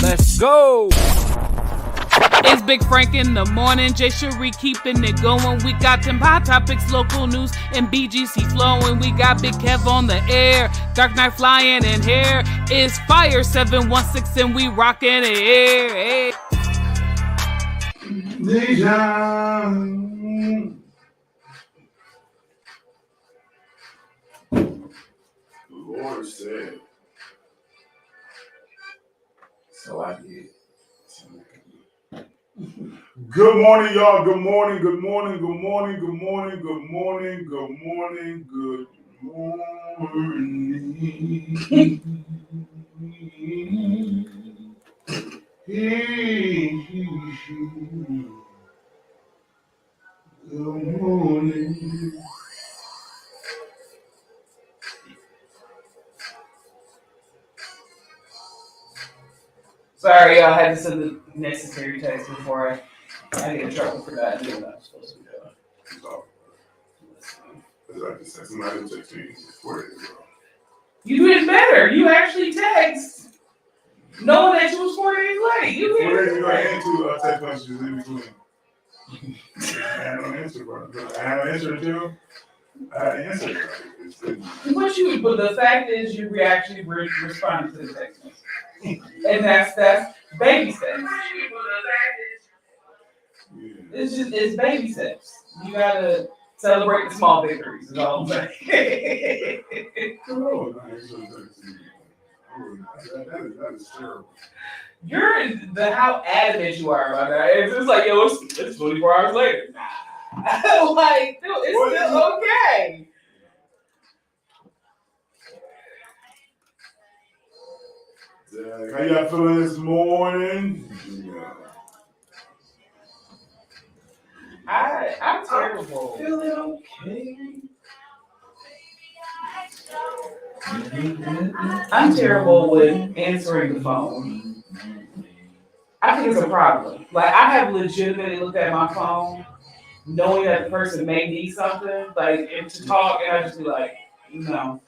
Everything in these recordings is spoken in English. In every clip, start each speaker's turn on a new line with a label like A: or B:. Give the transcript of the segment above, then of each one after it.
A: Let's go. It's Big Frank in the morning, Jay Cherie keeping it going. We got them hot topics, local news, and BGC flowing. We got Big Kev on the air, Dark Knight flying in here. It's Fire 716 and we rocking it here. Hey.
B: Deja. The Lord said, so I did. Good morning, y'all. Good morning, good morning, good morning, good morning, good morning, good morning, good morning. Good morning.
C: Sorry, y'all, I had to send the necessary text before I get in trouble for not doing what I'm supposed to be doing.
B: Somebody text me 4 days ago.
C: You did better. You actually text knowing that you was 4 days late. You
B: 4 days ago, I
C: did.
B: had 2 text messages in between. I had no answer, bro. I had no answer until I had an answer.
C: But the fact is, you actually responded to the text message. And that's baby steps. It's baby steps. You gotta celebrate the small victories, is all I'm saying.
B: That is terrible.
C: You're how adamant you are about that. It's just like, yo, it's 24 hours later. Nah. Like, dude, it's still okay.
B: How y'all feeling this morning?
C: I'm terrible.
B: Feeling okay.
C: I'm terrible with answering the phone. I think it's a problem. Like, I have legitimately looked at my phone, knowing that the person may need something, like, and to talk, and I just be like, no.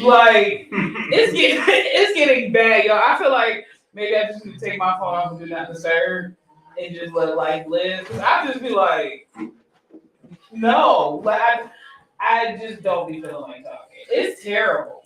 C: Like, it's getting bad, y'all. I feel like maybe I just need to take my phone off and do not disturb and just let life live. Cause I just be like, no. Like, I just don't be feeling like talking. It's terrible.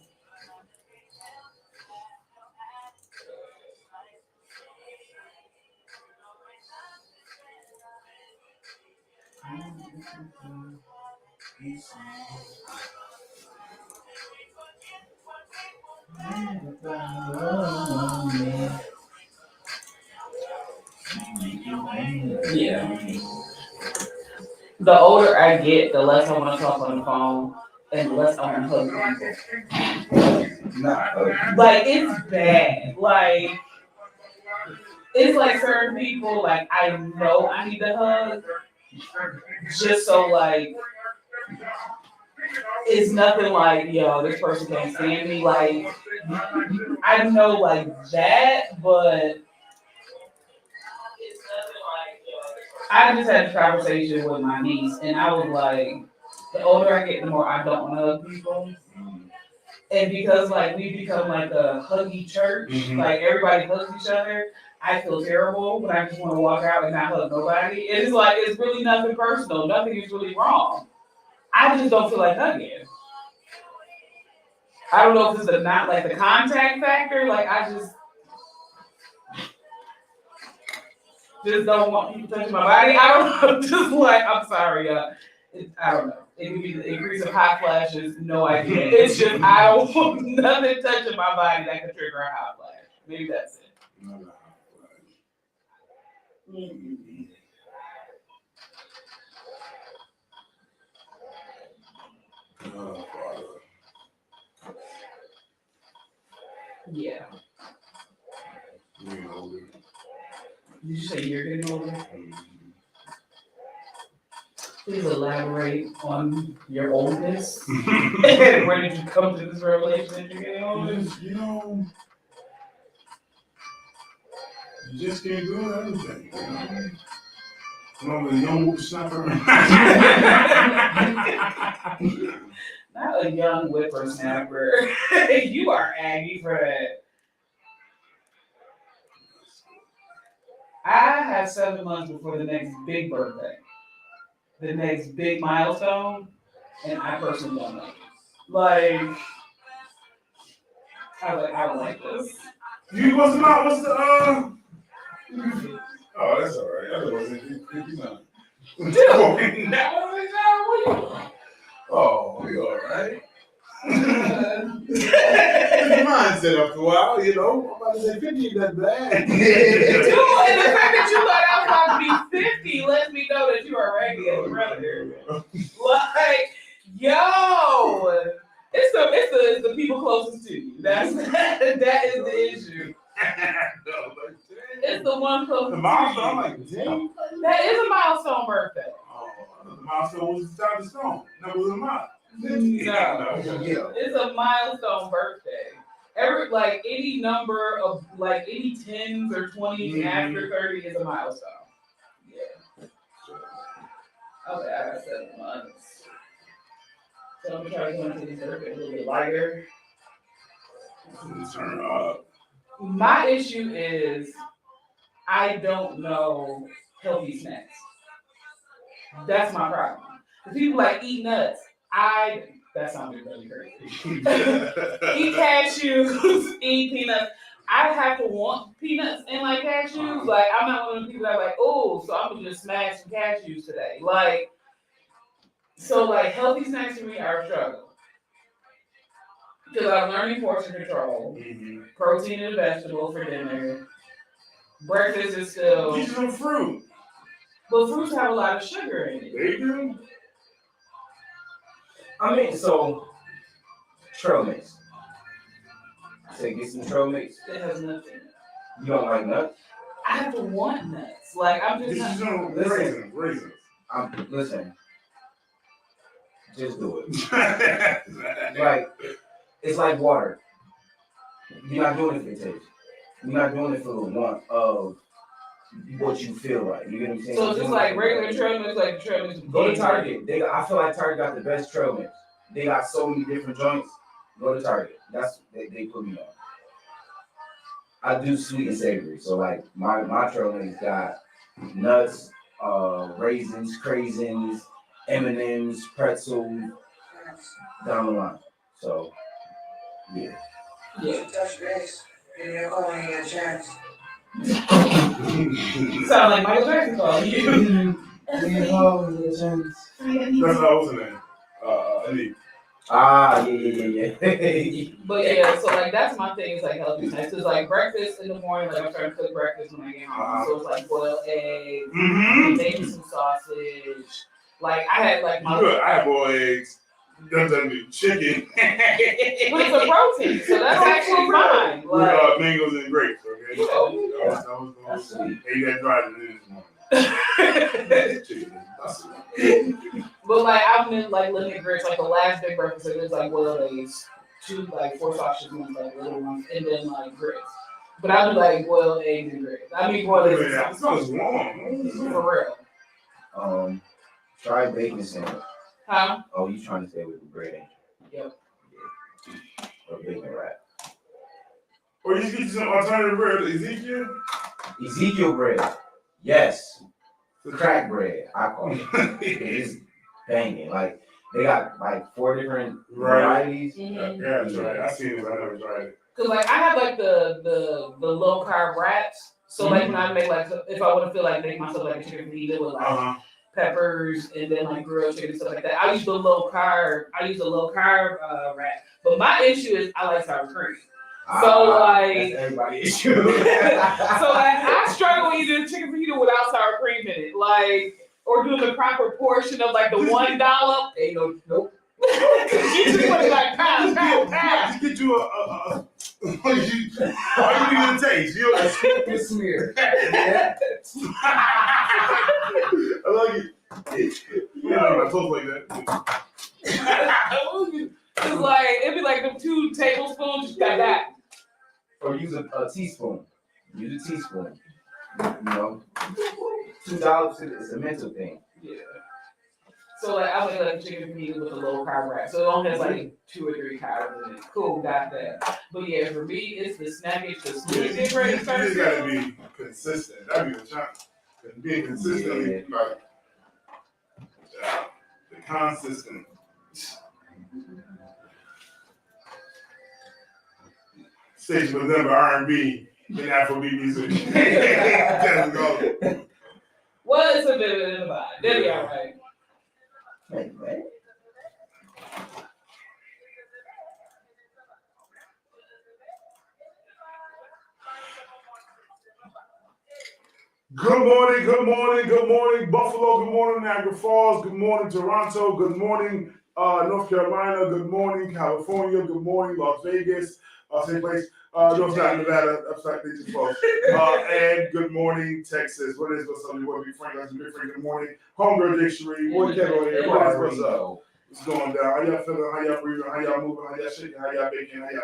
C: Yeah. The older I get, the less I want to talk on the phone and the less I want to hug people. Like, it's bad. Like, it's like certain people, like, I know I need to hug just so, like, it's nothing like, yo, this person can't stand me. Like, I know, like, that, but I just had a conversation with my niece, and I was like, the older I get, the more I don't want to hug people. And because, like, we become like a huggy church, like, everybody hugs each other, I feel terrible when I just want to walk out and not hug nobody. It's like, it's really nothing personal. Nothing is really wrong. I just don't feel like hugging. I don't know if it's not like the contact factor. Like, I just don't want people touching my body. I don't know. Just like, I'm sorry, I don't know. It could be the increase of hot flashes. No idea. It's just, I don't want nothing touching my body that could trigger a hot flash. Maybe that's it.
B: Not a hot flash. Oh, Father.
C: Yeah.
B: You're getting older.
C: Did you say you're getting older? Please elaborate on your oldness. Where did you come to this revelation that you're getting older?
B: You know, you just can't do everything. You know? I'm a young whippersnapper.
C: Not a young whippersnapper. You are Aggie for that. I have 7 months before the next big birthday, the next big milestone, and I personally don't know. Like, I don't like this.
B: You what's not? What's the Oh, that's all right. I wasn't 59.
C: Dude,
B: Oh, we all right. It's a mindset after a while, you know. I'm about to say 50 ain't that bad.
C: Dude, and the fact that you thought I was about to be 50 lets me know that you are already a brother. Like, yo, it's the people closest to you. That is the issue. It's the one closest
B: The
C: to
B: milestone, I'm
C: you.
B: like, dang.
C: That is a milestone birthday.
B: Oh, the milestone was the time of stone. That was a milestone.
C: No, it's a milestone birthday. Like any number of like any 10s or 20s after 30 is a milestone. Yeah. Okay, I got 7 months. So I'm gonna try to go into this birthday a little bit lighter.
B: Turn up.
C: My issue is I don't know healthy snacks. That's my problem. The people like eat nuts. That sounded really crazy. Eat cashews, eat peanuts. I have to want peanuts and like cashews. Like I'm not one of the people that are like, oh, so I'm gonna just smash some cashews today. Like, so like healthy snacks to me are a struggle. Because I'm learning portion control, protein and vegetables for dinner. Breakfast is still.
B: Get some fruit.
C: But fruits have a lot of sugar in it.
B: They do.
D: I mean, so trail mix. Say get some trail mix.
C: It has nothing.
D: You don't like nuts?
C: I have to want nuts. Like I'm just
B: This is
C: not.
B: raisins.
D: Listen. Just do it. Like it's like water. You're not doing it for taste. You're not doing it for the want of what you feel like. You get what I'm saying?
C: So it's just like regular trail mix, like trail mix.
D: Go to Target. I feel like Target got the best trail mix. They got so many different joints. Go to Target. That's they put me on. I do sweet and savory. So like my trail mix got nuts, raisins, craisins, M&Ms, pretzel, down the line. So yeah.
C: Yeah.
E: Touch base, and you're going to get a chance.
C: Sound like Michael Jackson calling you.
B: That's how I was in there. Annie.
D: Yeah.
C: But yeah, so like that's my thing. Is like healthy snacks. Cause like breakfast in the morning, like I'm trying to cook breakfast when I get home. So it's like boiled eggs, maybe some sausage. Like I had like my.
B: I had boiled eggs. Doesn't mean chicken.
C: But it's a protein, so that's actually fine.
B: With mangoes and grapes, okay?
D: That's sweet.
B: Hey, you got dried it in this morning.
C: But like I've been like looking at grits, like the last big breakfast it was like boiled eggs, 4 sausages, ones like little ones, and then like grits. But I do like boiled eggs and grits. I mean boiled eggs and
B: It
C: sausage.
B: smells warm.
C: For real.
D: Try bacon sandwich.
C: Huh?
D: Oh, you trying to stay with the bread, ain't you?
C: Yep.
D: Yeah. Or bacon wrap.
B: Or you get some alternative bread, Ezekiel.
D: Ezekiel bread. Yes. Crack bread, I call it. It is banging. Like they got like 4 different varieties.
C: Mm-hmm.
B: Yeah, that's right. I seen it, but I never tried it.
C: Cause like I have like the low carb wraps. So like when I make like if I want to feel like make myself like a chicken fajita with like peppers and then like grilled chicken and stuff like that. I use the low carb wrap. But my issue is I like sour cream. So like
D: that's everybody's issue.
C: so like I struggle eating chicken fajita without sour cream in it. Like or doing the proper portion of like the $1.
D: Ain't nope.
C: You just put it like pound.
B: Just get you all you need to taste. You know,
D: A smear.
B: I like it. Yeah, I toast like that.
C: It's like it'd be like them 2 tablespoons. Just got that.
D: Or use a teaspoon. Use a teaspoon. You know, $2 is a mental thing.
C: Yeah. So like I would like chicken fajita with a low carb wrap. So it only has like 2 or 3 carbs in it. Cool, got that. But yeah, for me, it's the snackage, the sweet dip ready
B: You
C: to start.
B: just gotta be consistent. That'd be the challenge. Being consistently like the consistent. Station was never R&B and Afrobeat music. That's go.
C: Well, it's a bit of a vibe. That'll be all right.
B: Good morning, good morning, good morning, Buffalo, good morning, Niagara Falls, good morning, Toronto, good morning, North Carolina, good morning, California, good morning, Las Vegas, same place, no, it's not Nevada, upside they just close. And good morning, Texas. What's up? What Big Frank, that's Big Frank, good morning. Homegirl Dictionary, boy Kevin here, what's up? What's going down? How y'all feeling? How y'all breathing? How y'all moving? How y'all shaking? How y'all baking? How y'all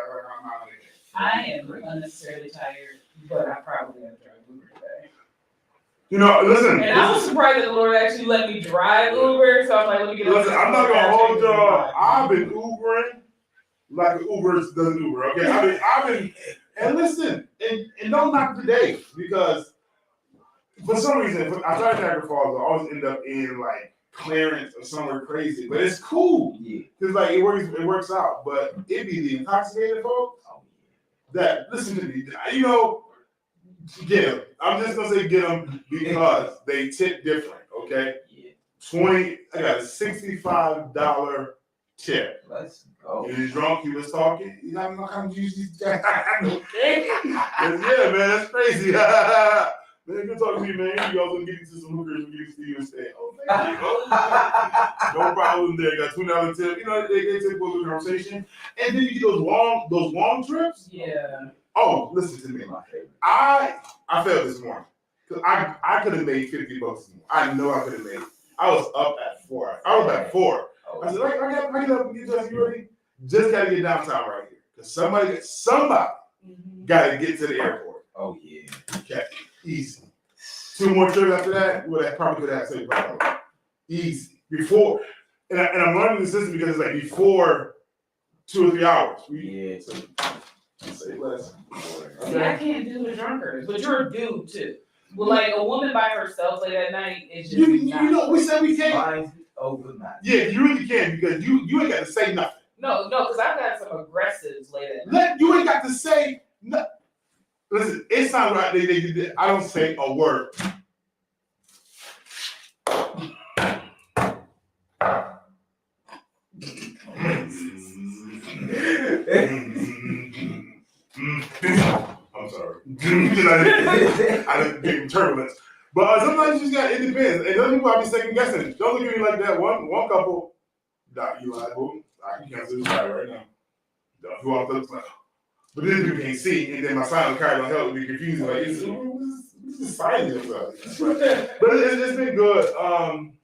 C: I am unnecessarily tired, but I probably have to drive Uber today.
B: You know, listen.
C: And I was surprised that the Lord actually let me drive Uber, so I'm like, let me get up.
B: Listen, I'm not gonna hold y'all. I've been Ubering like the Ubers doesn't Uber. Okay, I've been, and listen, and don't knock today because for some reason I try to Niagara Falls, I always end up in like Clarence or somewhere crazy, but it's cool.
D: Yeah.
B: Cause like it works out. But it be the intoxicated folks that listen to me. You know, get them. I'm just gonna say get them because they tip different. Okay.
D: Yeah.
B: I got a $65 tip.
D: Let's go.
B: He was drunk, he was talking. You know, I'm not gonna use these guys. Yeah, man, that's crazy. Man, good talking to you, man. You all gonna get into some hookers when you see you and say, oh, thank you. No problem there. Got $2 tip. You know, they take a little conversation. And then you get those long trips.
C: Yeah.
B: Oh, listen to me. I failed this morning. Because I could have made $50 this morning. I know I could have made it. I was up at 4. I was at 4. I said, I get up and get dressed. You ready? Just got to get downtown right here. Because somebody got to get to the airport.
D: Oh, yeah.
B: Okay, easy. 2 more trips after that, well, that probably could have $75. Easy. Before, and I'm learning the system because it's like before 2 or 3 hours.
D: Yeah.
B: Say less.
C: See, I can't do the drunkers, but you're a dude too. Well, like a woman by herself late at night is just
B: you know, we said we can't.
D: Mine's overnight.
B: Yeah, you really can because you ain't got to say nothing.
C: No, because I've got some aggressives late at night.
B: You ain't got to say nothing. Listen, it sounds like I don't say a word. I'm sorry. I didn't give him turbulence. But sometimes you just got, it depends. And other people I be second guessing. Don't look at me like that. One couple, you lied, boo. I can cancel this guy right now. Who I'm looking like. But then people can't see, and then my silent card don't help me confuse. Like, this is silent. But it's been good. I'm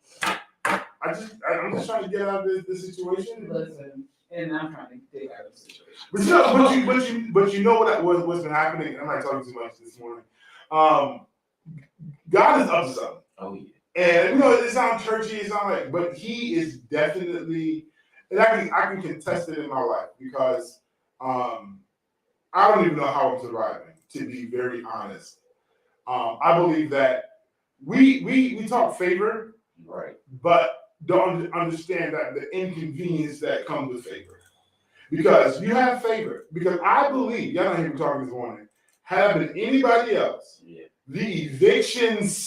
B: just trying to get out of this situation.
C: Listen, and I'm trying to get out of the situation.
B: But you know what's been happening? I'm not talking too much this morning. God is up to something.
D: Oh yeah.
B: And you know, it sounds churchy, it sounds like, but He is definitely, and I can contest it in my life because I don't even know how I'm surviving, to be very honest. I believe that we talk favor,
D: right,
B: but don't understand that the inconvenience that comes with favor. Because you have favor. Because I believe, y'all don't hear me talking this morning, had it been anybody else, the evictions,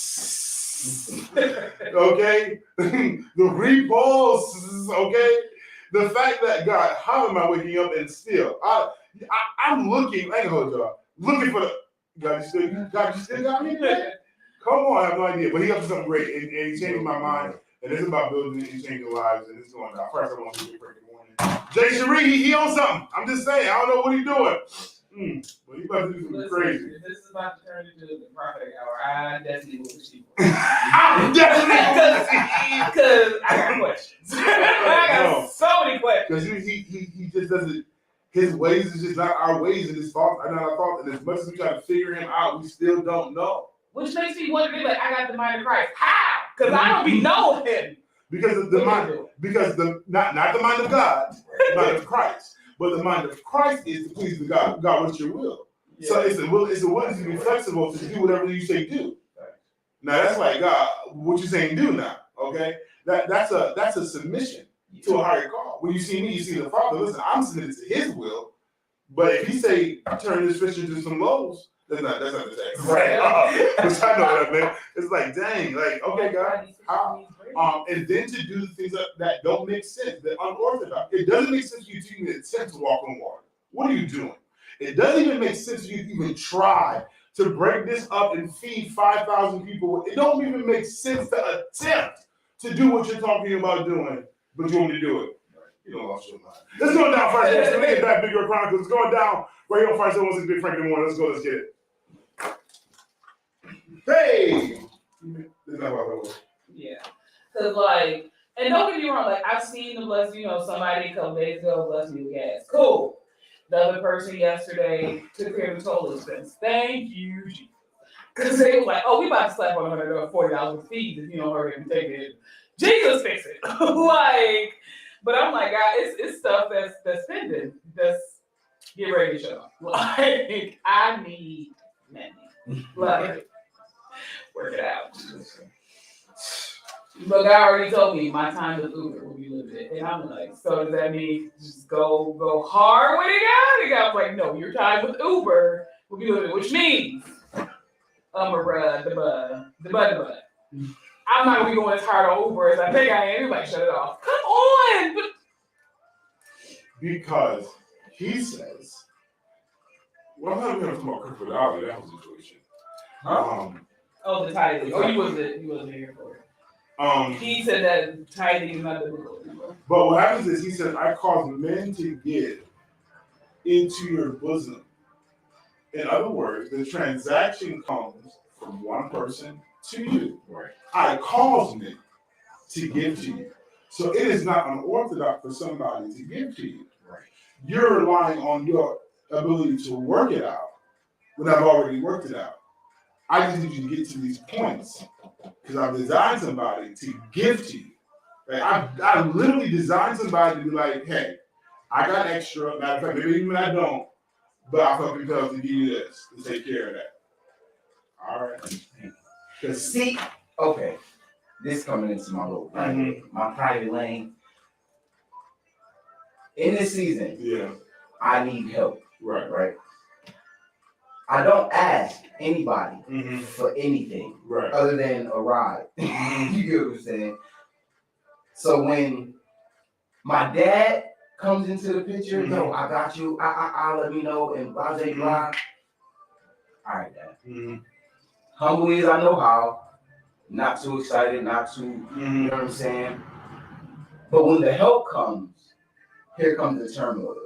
B: okay, the repulses, okay, the fact that God, how am I waking up and still, I'm looking, I ain't hold y'all, looking for the, God, you still got me? Come on, I have no idea, but He up to something great, and He changed my mind, and it's about building and changing lives, and it's going down. First, I want to do a break in the morning. Jay Cherie, he on something. I'm just saying, I don't know what he's doing. But he about to do something crazy.
C: If this is about to turn into the prophetic hour, I definitely will push you.
B: I'm definitely
C: Because I got questions. I got so many questions.
B: Because he just doesn't, his ways is just not our ways, and his thoughts are not our thoughts. And as much as we try to figure Him out, we still don't know.
C: Which makes me wonder, like, I got the mind of Christ. How? Because I don't be knowing Him.
B: Because the mind, because the not the mind of God, the mind of Christ, but the mind of Christ is to please the God. God, what's your will? Yeah. So it's a willingness to be flexible to do whatever you say do. Now that's like God, what you saying do now, okay? That's a submission to a higher call. When you see me, you see the Father. Listen, I'm submitted to His will, but if He say turn this fish into some loaves, that's not the text. Right. Which I know that, man. It's like, dang, like, okay, God, how? And then to do things that don't make sense, that unorthodox. It doesn't make sense for you to even attempt to walk on water. What are you doing? It doesn't even make sense for you to even try to break this up and feed 5,000 people. It don't even make sense to attempt to do what you're talking about doing, but you want me to do it. You don't lost your mind. Let's go down first. Let's get back Big Girl Chronicles. It's going down right here on Friday 716 Big Frank in the morning. Let's go. Let's get it. Hey!
C: Yeah. Because, like, and don't get me wrong, like, I've seen the bless, somebody a couple days ago bless me with gas. Cool. The other person yesterday took care of the total expense. Thank you, Jesus. Because they was like, oh, we about to slap on $140 with fees if you don't hurry and take it. Jesus fix it. Like, but I'm like, God, it's stuff that's pending. That's get ready to shut up. Like, I need money. Like, work it out. But God already told me my time with Uber will be limited. And I'm like, so does that mean just go hard with it, God? And God's like, no, your time with Uber will be limited, which means the bud. I'm not gonna be going as hard on Uber as I think I am. Everybody shut it off. Come on.
B: Because he says, well, I'm not going to talk about criminality, that whole situation.
C: The tithing. Oh, you wasn't here for it. He said that tithing is not biblical.
B: But what happens is he said, I cause men to give into your bosom. In other words, the transaction comes from one person to you. Right. I cause men to give to you. So it is not unorthodox for somebody to give to you. Right. You're relying on your ability to work it out when I've already worked it out. I just need you to get to these points because I've designed somebody to give to you. Like I literally designed somebody to be like, hey, I got extra. Matter of fact, maybe even I don't, but I felt compelled to give you this to take care of that. All right.
D: See, okay, this coming into my little my private lane. In this season, I need help. Right. I don't ask anybody for anything other than a ride. You get what I'm saying? So when my dad comes into the picture, yo, I got you. I let me know and blah blah blah. All right, Dad. Humbly as I know how, not too excited, not too, you know what I'm saying? But when the help comes, here comes the turmoil.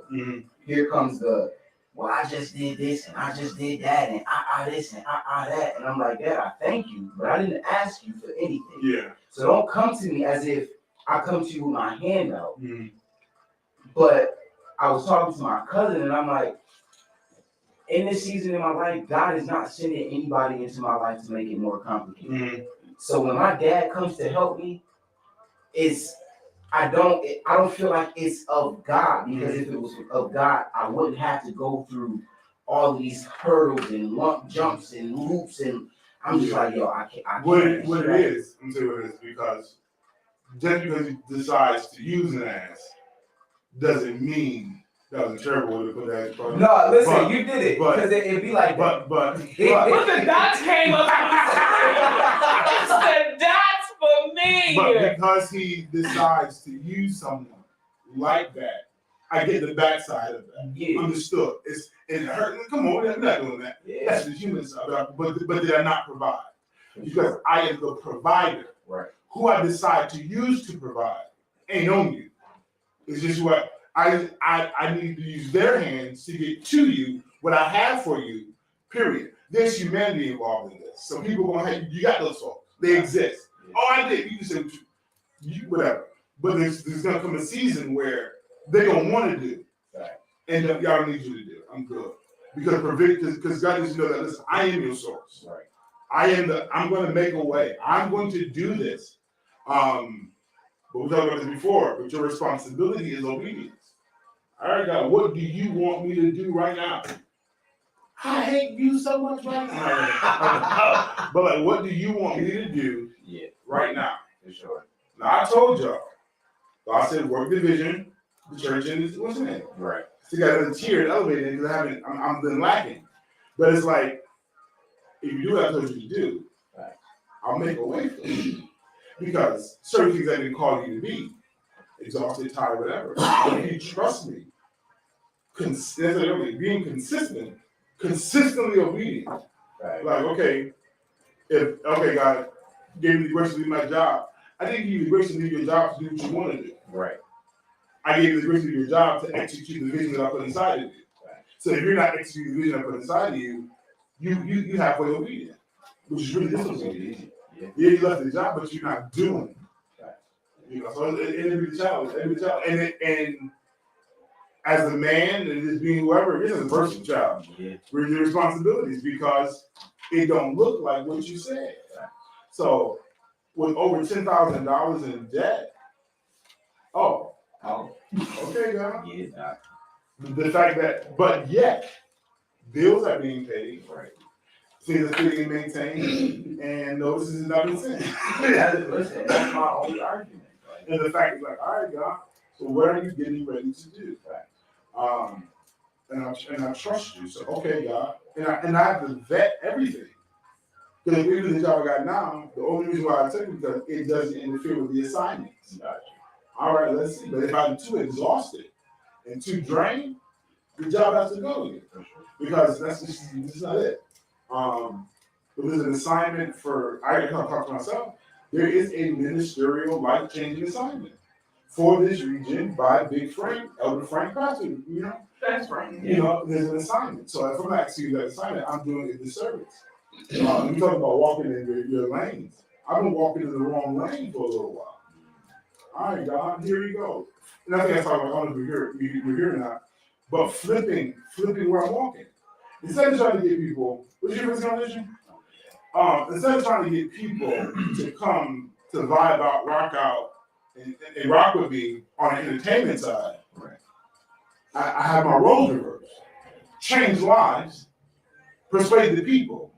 D: Here comes the, well, I just did this and I just did that and this and that. And I'm like, Dad, I thank you, but I didn't ask you for anything. Yeah. So don't come to me as if I come to you with my hand out. But I was talking to my cousin and I'm like, in this season in my life, God is not sending anybody into my life to make it more complicated. So when my dad comes to help me, I don't feel like it's of God, because if it was of God, I wouldn't have to go through all these hurdles and lump jumps and loops, and I'm just like, yo, I can't.
B: What it is, I'm saying what it is, because just because he decides to use an ass doesn't mean that was terrible way to put that.
D: No, listen, you did it because it'd be like
B: but
C: the dots came up. It's the dots for me.
B: But because he decides to use someone like that, I get the backside of that. Yeah. Understood. It hurt. Come on, we're not doing that. Yeah. That's the human side. But did I not provide? Because I am the provider. Right. Who I decide to use to provide ain't on you. It's just what I need to use their hands to get to you what I have for you, period. There's humanity involved in this. So people going, hey, you got those folks. They exist. Oh, I did. You just said, whatever. But there's going to come a season where they don't want to do. Right. And y'all don't need you to do. I'm good. Because God needs to know that, listen, I am your source. Right. I'm going to make a way. I'm going to do this. But we talked about this before, but your responsibility is obedience. All right, God, what do you want me to do right now? I hate you so much right now. But like, what do you want me to do right now?
D: For sure.
B: Now, I told y'all. God said, work the vision, the church, and what's in it?
D: Right.
B: So you got to tier and elevate it because I'm been lacking. But it's like, if you do what I told you to do, I'll make a way for you. Because certain things I didn't call you to be, exhausted, tired, whatever. But if you trust me, being consistently obedient.
D: Right.
B: Like, okay, God gave me the grace to leave my job. I didn't give you the grace to leave your job to do what you want to do.
D: Right.
B: I gave you the grace to leave your job to execute the vision that I put inside of you.
D: Right.
B: So if you're not executing the vision I put inside of you, you halfway obedient, which is really difficult. Yeah, you left the job, but you're not doing. Right. You know, so it'll be a challenge. And as a man, and just being whoever it is, as a person, child, with your responsibilities because it don't look like what you said. Right. So with over $10,000 in debt, okay, God.
D: Yeah.
B: The fact that, but yet, bills are being paid, right? Things are being maintained, and notices have not been sent.
D: Listen, that's my only argument. Right?
B: And the fact is like, all right, God, so what are you getting ready to do? Right? And I trust you. So okay, God, and I have to vet everything. Because even the job I got now, the only reason why I take it because it doesn't interfere with the assignments. Gotcha. All right, let's see. But if I'm too exhausted and too drained, the job has to go again. Because that's just not it. It was an assignment for, I gotta talk to myself. There is a ministerial life-changing assignment for this region by Big Frank, Elder Frank Pastor, you know?
C: That's right.
B: You know, there's an assignment. So if I'm not executing that assignment, I'm doing a disservice. You talk about walking in your lanes. I've been walking in the wrong lane for a little while. All right, God, here you go. And I think that's how I don't know if you're here or not, but flipping where I'm walking. Instead of trying to get people, what's your first condition? Instead of trying to get people to come to vibe out, rock out, and rock with me on the entertainment side, right. I have my roles reversed. Change lives, persuade the people,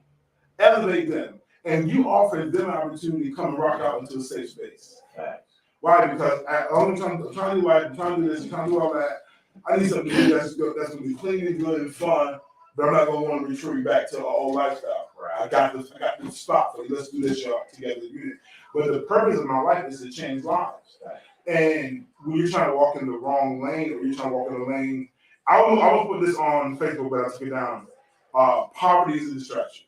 B: elevate them, and you offer them an opportunity to come and rock out into a safe space. Right. Why? Because I'm trying to do life, I'm trying to do this, I'm trying to do all that. I need something to do that's going to be clean and good and fun, but I'm not going to want to retreat back to an old lifestyle. Right? I got this spot for you. Let's do this, y'all, together. But the purpose of my life is to change lives. Right. And when you're trying to walk in the wrong lane, or you're trying to walk in the lane, I will put this on Facebook, but I'll take it down. Poverty is a distraction.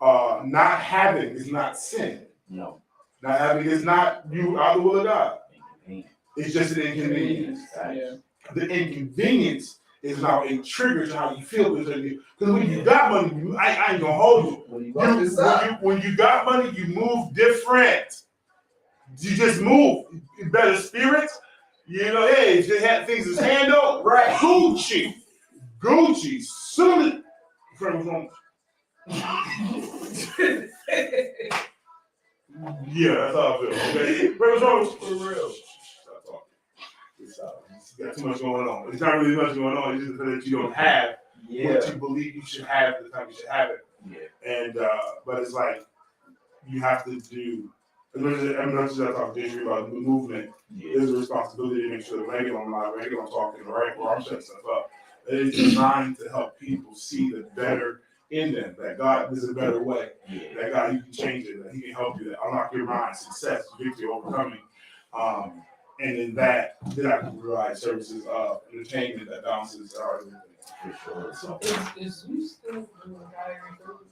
B: Not having is not sin. No. Not having is not you out the will of God. It's just an inconvenience. Yeah. The inconvenience is now a trigger to how you feel. Because when you got money, I ain't gonna hold you. When you got money, you move different. You just move. Better spirits. You know, hey, if they had things is handled, right? Gucci. Soon yeah, that's how I feel. Okay, what's wrong with you? For real. Stop talking. You got too much going on. It's not really much going on. It's just that you don't have what you believe you should have at the time you should have it. Yeah. And but it's like you have to do. As much as I talk to you about the movement, there's a responsibility to make sure the regular I'm talking right, or I'm setting stuff up. It is designed to help people see the better in them, that God is a better way, that God, He can change it, that He can help you, that unlock your mind, success, victory, overcoming. And in that, then I can provide services of entertainment that balances our everything. For sure. So,
C: is we still doing hiring services?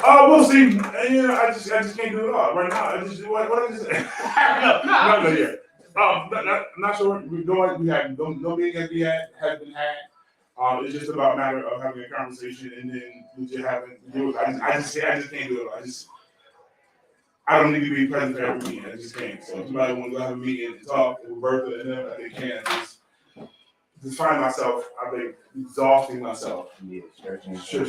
B: We'll see. You know, I just can't do it all right now. I just what I just say. no, yet. Not sure. We have no meeting has been had. It's just about a matter of having a conversation and then legit having. I just can't do it. I don't need to be present for every meeting. I just can't. So if somebody wants to have a meeting and talk with Bertha and them, they can. Just find myself, I think, exhausting myself. Yeah, stretching myself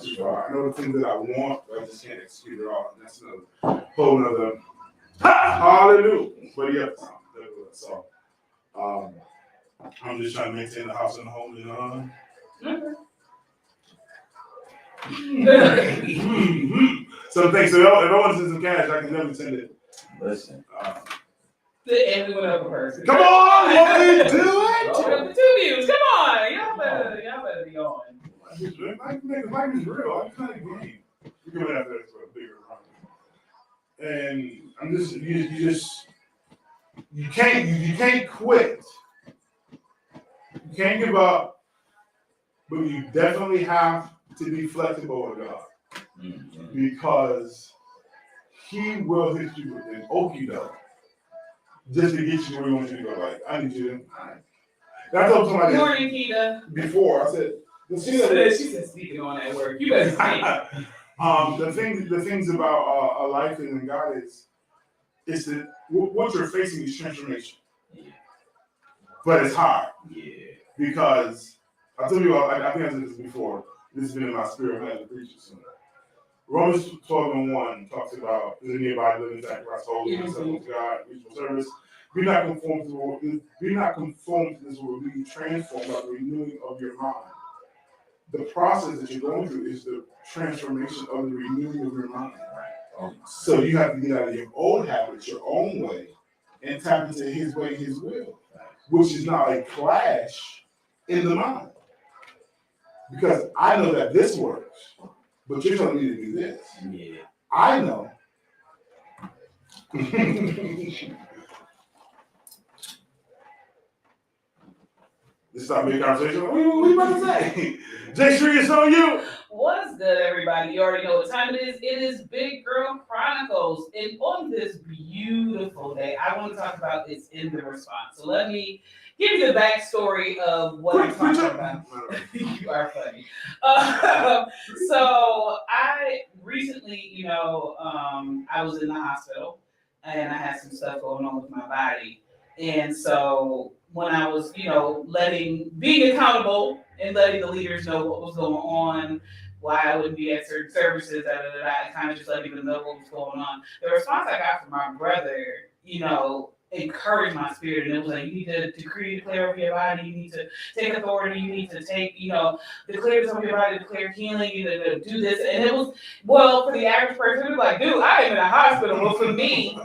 B: too far. I know the things that I want, but I just can't execute it all. And that's another whole nother Hallelujah. But yeah, so I'm just trying to maintain the house and the home and some things. So if I want to send some cash, I can never send it.
D: Listen.
C: And we went up a person.
B: Come on, what we do it?
C: Oh, the 2 views. Come on, y'all better be on.
B: Life is real. I'm kind of game. We're going after this for a bigger round. And I'm just you can't quit. You can't give up, but you definitely have to be flexible with God. Because he will hit you with an okie doke just to get you where he wants you to go. Like, I need you to. I told somebody.
C: Good morning, Keita.
B: Before, I said,
C: she said, speaking on that word. You better speak.
B: The things about a life in God is that what you're facing is transformation. Yeah. But it's hard. Yeah. Because I told you, I think I said this before. This has been in my spirit. I'm going to preach it soon. Romans 12:1 talks about is nearby living sacrifice, holy and acceptable to God, reasonable service. Be not conformed to this world. Be transformed by the renewing of your mind. The process that you're going through is the transformation of the renewing of your mind. So you have to get out of your old habits, your own way, and tap into his way, his will, which is not a clash in the mind. Because I know that this works, but you're telling me to do this. Yeah. I know. This is not a big conversation. What are you about to say? Jay Shree, it's on you.
C: What's good, everybody? You already know what time it is. It is Big Girl Chronicles. And on this beautiful day, I want to talk about this in the response. So let me give you the backstory of what I'm talking about. You are funny. So I recently, I was in the hospital and I had some stuff going on with my body. And so when I was, being accountable and letting the leaders know what was going on, why I wouldn't be at certain services, and kind of just letting them know what was going on. The response I got from my brother, encouraged my spirit, and it was like, you need to decree, declare over your body, you need to take authority, you need to take, declare this over your body, declare healing, you need to do this. And it was, well, for the average person, it was like, dude, I am in a hospital. Well, for me,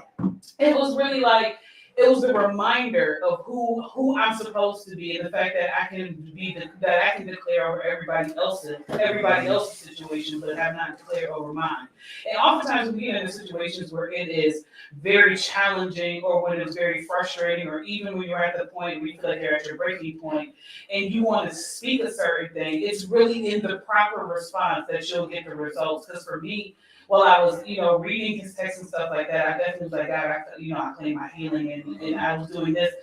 C: it was really like, it was the reminder of who I'm supposed to be, and the fact that I can declare over everybody else's situation, but have not declared over mine. And oftentimes we get into situations where it is very challenging, or when it's very frustrating, or even when you're at the point where you feel like you're at your breaking point, and you want to speak a certain thing. It's really in the proper response that you'll get the results. Because for me, while I was, reading his text and stuff like that, I definitely was like, God, I claim my healing, and I was doing this.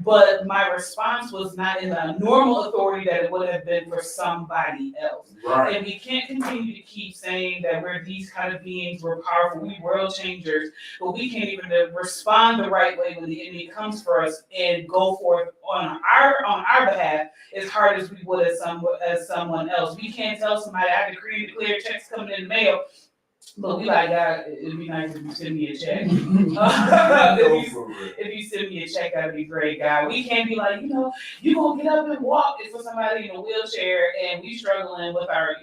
C: But my response was not in the normal authority that it would have been for somebody else. Right. And we can't continue to keep saying that we're these kind of beings, we're powerful, we world changers, but we can't even respond the right way when the enemy comes for us and go forth on our behalf as hard as we would as someone else. We can't tell somebody, I decree and declare checks coming in the mail. But we like, God, it'd be nice if you send me a check. If you send me a check, that'd be great, God. We can't be like, you gonna get up and walk. It's for somebody in a wheelchair, and we struggling with our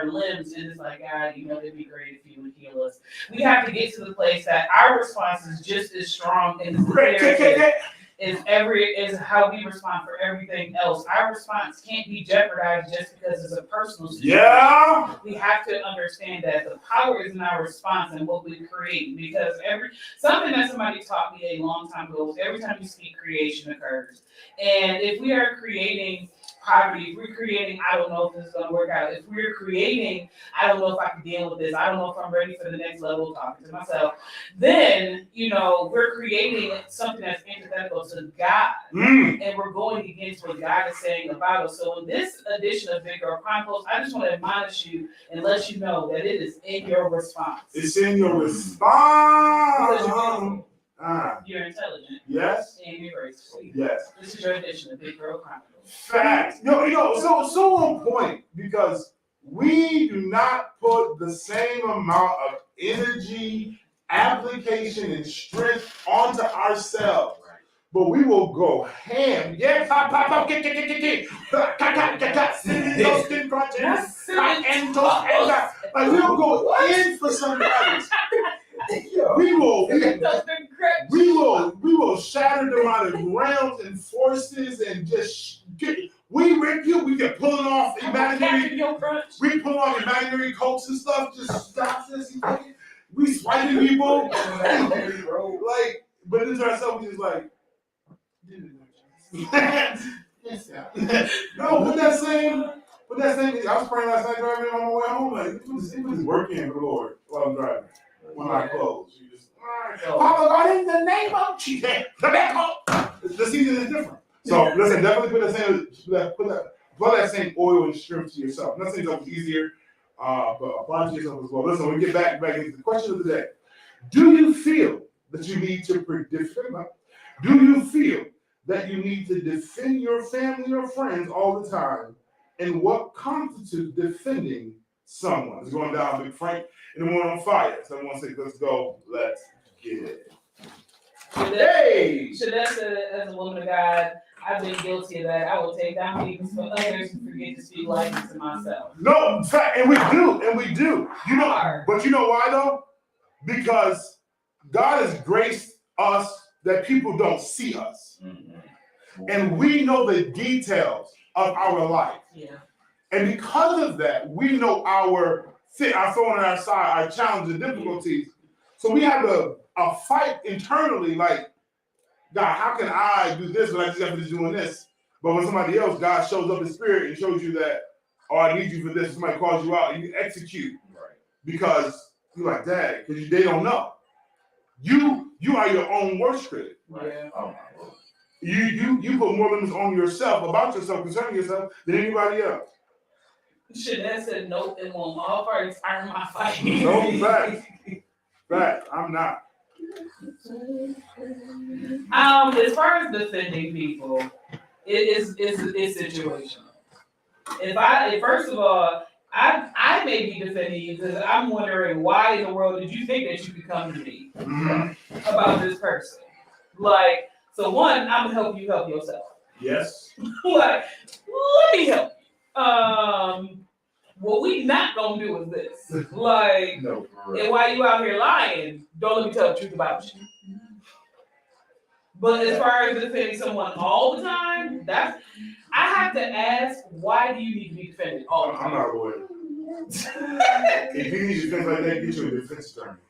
C: limbs, and it's like, God, it'd be great if you would heal us. We have to get to the place that our response is just as strong and is how we respond for everything else. Our response can't be jeopardized just because it's a personal situation. Yeah. We have to understand that the power is in our response and what we create. Because something that somebody taught me a long time ago was every time you speak, creation occurs. And if we are creating poverty, if we're creating, I don't know if this is going to work out. If we're creating, I don't know if I can deal with this. I don't know if I'm ready for the next level, talking to myself. Then, we're creating something that's antithetical to God. And we're going against what God is saying about us. So in this edition of Big Girl Chronicles, I just want to admonish you and let you know that it is in your response.
B: It's in your response.
C: Because you're intelligent.
B: Yes.
C: And you're graceful.
B: Yes.
C: This is your edition of Big Girl Chronicles.
B: Facts. So on point, because we do not put the same amount of energy, application and strength onto ourselves. But we will go ham. Yeah, pop, pop, pop, kick, kick, kick, kick, kick. Skin crunching. Like we'll go in for somebody. We will shatter demonic realms and forces and just we rip you. We get pulling off imaginary. We pull off imaginary coats and stuff. Just stop this. We swiping people. Like, but into ourselves, we just like. No, with that same. I was praying last night driving on my way home. Like it was working for the Lord while I'm driving. When I close, you just Father God, in the name of Jesus, the season is different. So listen, definitely put that same oil and strength to yourself. I'm not saying it's easier, but apply to yourself as well. Listen, when we get back into the question of the day, do you feel that you need to defend? Do you feel that you need to defend your family or friends all the time? And what constitutes defending someone? It's going down, Big Frank, and the one on fire. Someone say, let's go. Let's get it.
C: Shanette said, as a woman of God, I've been guilty of that. I will take down people for others and forget to speak life into myself.
B: No, in fact, and we do. You know, but you know why though? Because God has graced us that people don't see us. And we know the details of our life.
C: Yeah.
B: And because of that, we know our thorn on our side, our challenges and difficulties. So we have a fight internally, like, God, how can I do this when I just have to be doing this? But when somebody else, God shows up in spirit and shows you that, oh, I need you for this. Somebody calls you out and you execute. Right. Because you're like, Dad, because they don't know. You are your own worst critic.
C: Right. Yeah.
D: Oh my Lord.
B: You put more limits on yourself, about yourself, concerning yourself, than anybody else.
C: Shanette said, nope, it won't all parties are my fight.
B: No, fact. I'm not.
C: As far as defending people, it's situational. First of all, I may be defending you because I'm wondering why in the world did you think that you could come to me about this person? Like, so one, I'm gonna help you help yourself.
B: Yes.
C: Like, let me help you. What we not gonna do is this. Like, no, and while you out here lying, don't let me tell the truth about you. But as far as defending someone all the time, I have to ask, why do you need to be defended all the time?
B: I'm not a lawyer. If you need to defend like that, get you a defense attorney.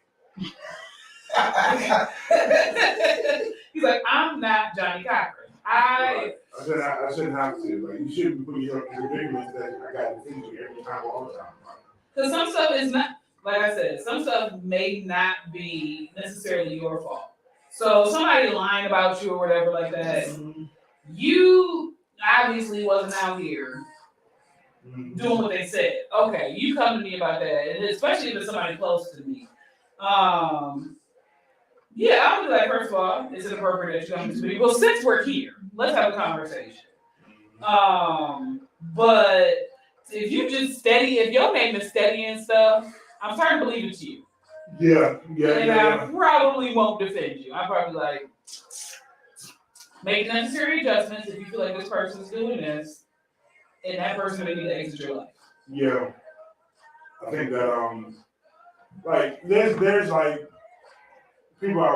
C: He's like, I'm not Johnny Cochran. I
B: shouldn't have to. Like, you shouldn't be putting yourself in the predicament that I got to defend you every time, all the time.
C: Because some stuff is not, like I said, some stuff may not be necessarily your fault. So somebody lying about you or whatever like that, you obviously wasn't out here doing what they said. Okay, you come to me about that, and especially if it's somebody close to me. Yeah, I'll be like, first of all, is it appropriate that you come to me? Well, since we're here, let's have a conversation. But if you just steady, if your name is steady and stuff, I'm starting to believe it's you.
B: Yeah.
C: I probably won't defend you. I'm probably like, make necessary adjustments if you feel like this person's doing this, and that person may need to exit your life.
B: Yeah. I think that like there's like people I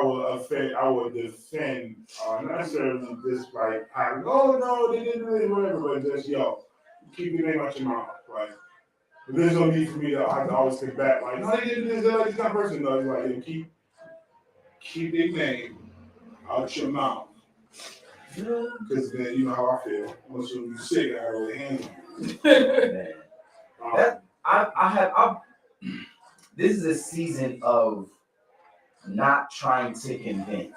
B: would defend, not necessarily just like, oh no, they didn't do it, whatever, but just keep your name out your mouth. Like, there's no need for me to have to always think back. Like, no, they didn't do this. They're like this kind of person. No, it's like, keep their name out your mouth. Because then you know how I feel. Once you're sick, I really handle
D: you. This is a season of not trying to convince.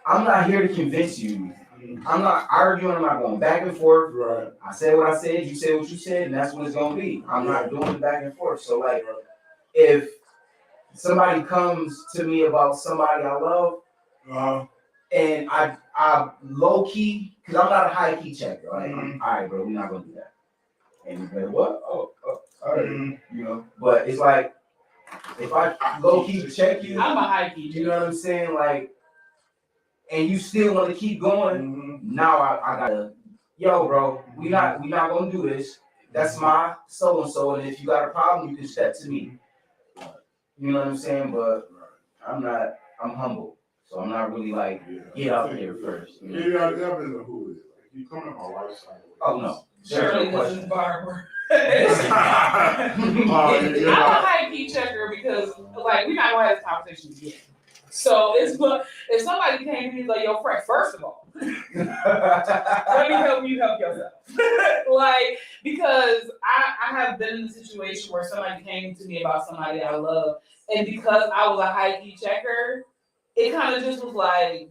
D: I'm not here to convince you. I'm not arguing. I'm not going back and forth.
B: Right.
D: I said what I said. You said what you said, and that's what it's going to be. I'm not doing it back and forth. So, like, if somebody comes to me about somebody I love, and I low key, because I'm not a high key checker. Like, all right, bro, we're not going to do that. And you're like, what? Oh, all right. You know. But it's like, If I low key check you,
C: I'm a high key.
D: you know what I'm saying? Like, and you still want to keep going, now I gotta, yo, bro, we not gonna do this. That's my so and so, and if you got a problem, you can step to me. You know what I'm saying? But I'm humble, so I'm not really like get out there first.
B: Yeah, y'all been the who is it? Like, you come in my wife's side.
D: Oh no,
C: Surely this is Barbara.
B: Yeah.
C: I'm a high key checker because, like, we're not gonna have this conversation again. So if somebody came to me like, yo, Frank, first of all, let me help you help yourself. Like, because I have been in a situation where somebody came to me about somebody I love, and because I was a high key checker, it kind of just was like,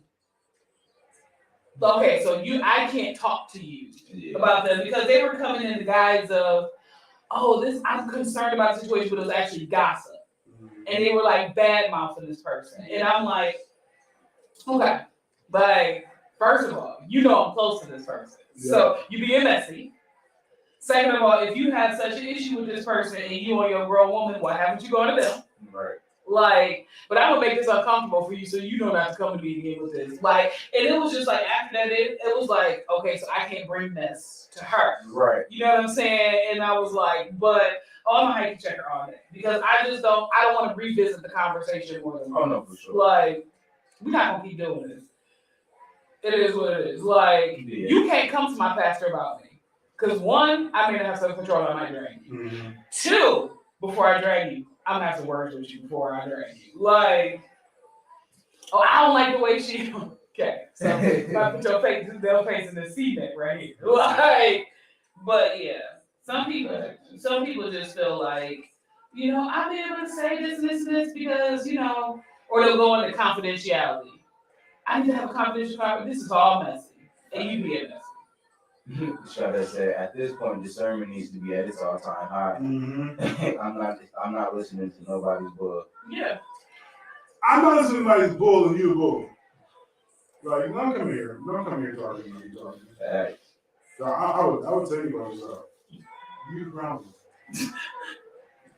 C: okay, so I can't talk to you about them because they were coming in the guise of, oh, I'm concerned about the situation, but it was actually gossip. And they were like bad mouthing this person. And I'm like, okay, but first of all, you know I'm close to this person. Yeah. So you being messy. Second of all, if you have such an issue with this person and you and your grown woman, why haven't you gone to them?
D: Right.
C: Like, but I'm gonna make this uncomfortable for you so you don't have to come to me again with this. Like, and it was just like after that, it was like, okay, so I can't bring this to her.
D: Right.
C: You know what I'm saying? And I was like, but I'm a high key checker on it because I don't want to revisit the conversation more than once.
D: Oh no, for sure.
C: Like, we're not gonna keep doing this. It is what it is. Like, you can't come to my pastor about me. Because one, I may not have self-control, I might drag you. Mm-hmm. Two, before I drag you, I'm gonna have some words with you before I drag you. Like, oh, I don't like the way she. Okay, so if I put your face in the cement right here. Like, but yeah, some people just feel like, you know, I'll be able to say this and this and this because, you know, or they'll go into confidentiality. I need to have a confidential conversation. This is all messy, and you being messy.
D: Shada said, at this point, discernment needs to be at its all-time high. Mm-hmm. I'm not listening to nobody's bull.
C: Yeah.
B: I'm not listening to anybody's bull and you the bull. Like, don't come here talking to me.
D: Hey.
B: So I would tell you about yourself. You the problem.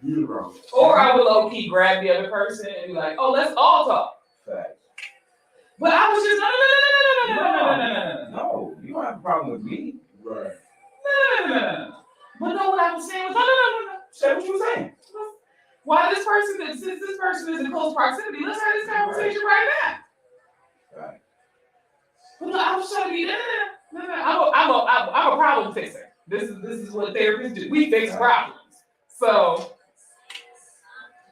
B: You the problem.
C: Or I would low-key grab the other person and be like, oh, let's all talk.
D: Facts.
C: But I was just,
D: no, you don't have a problem with me.
B: Right.
C: No. But no, what I was saying was, no.
D: Say what you were saying.
C: Why since this person is in close proximity, let's have this conversation right now.
D: Right.
C: But no, I was trying to be, no. I'm a problem fixer. This is what therapists do. We fix problems. So,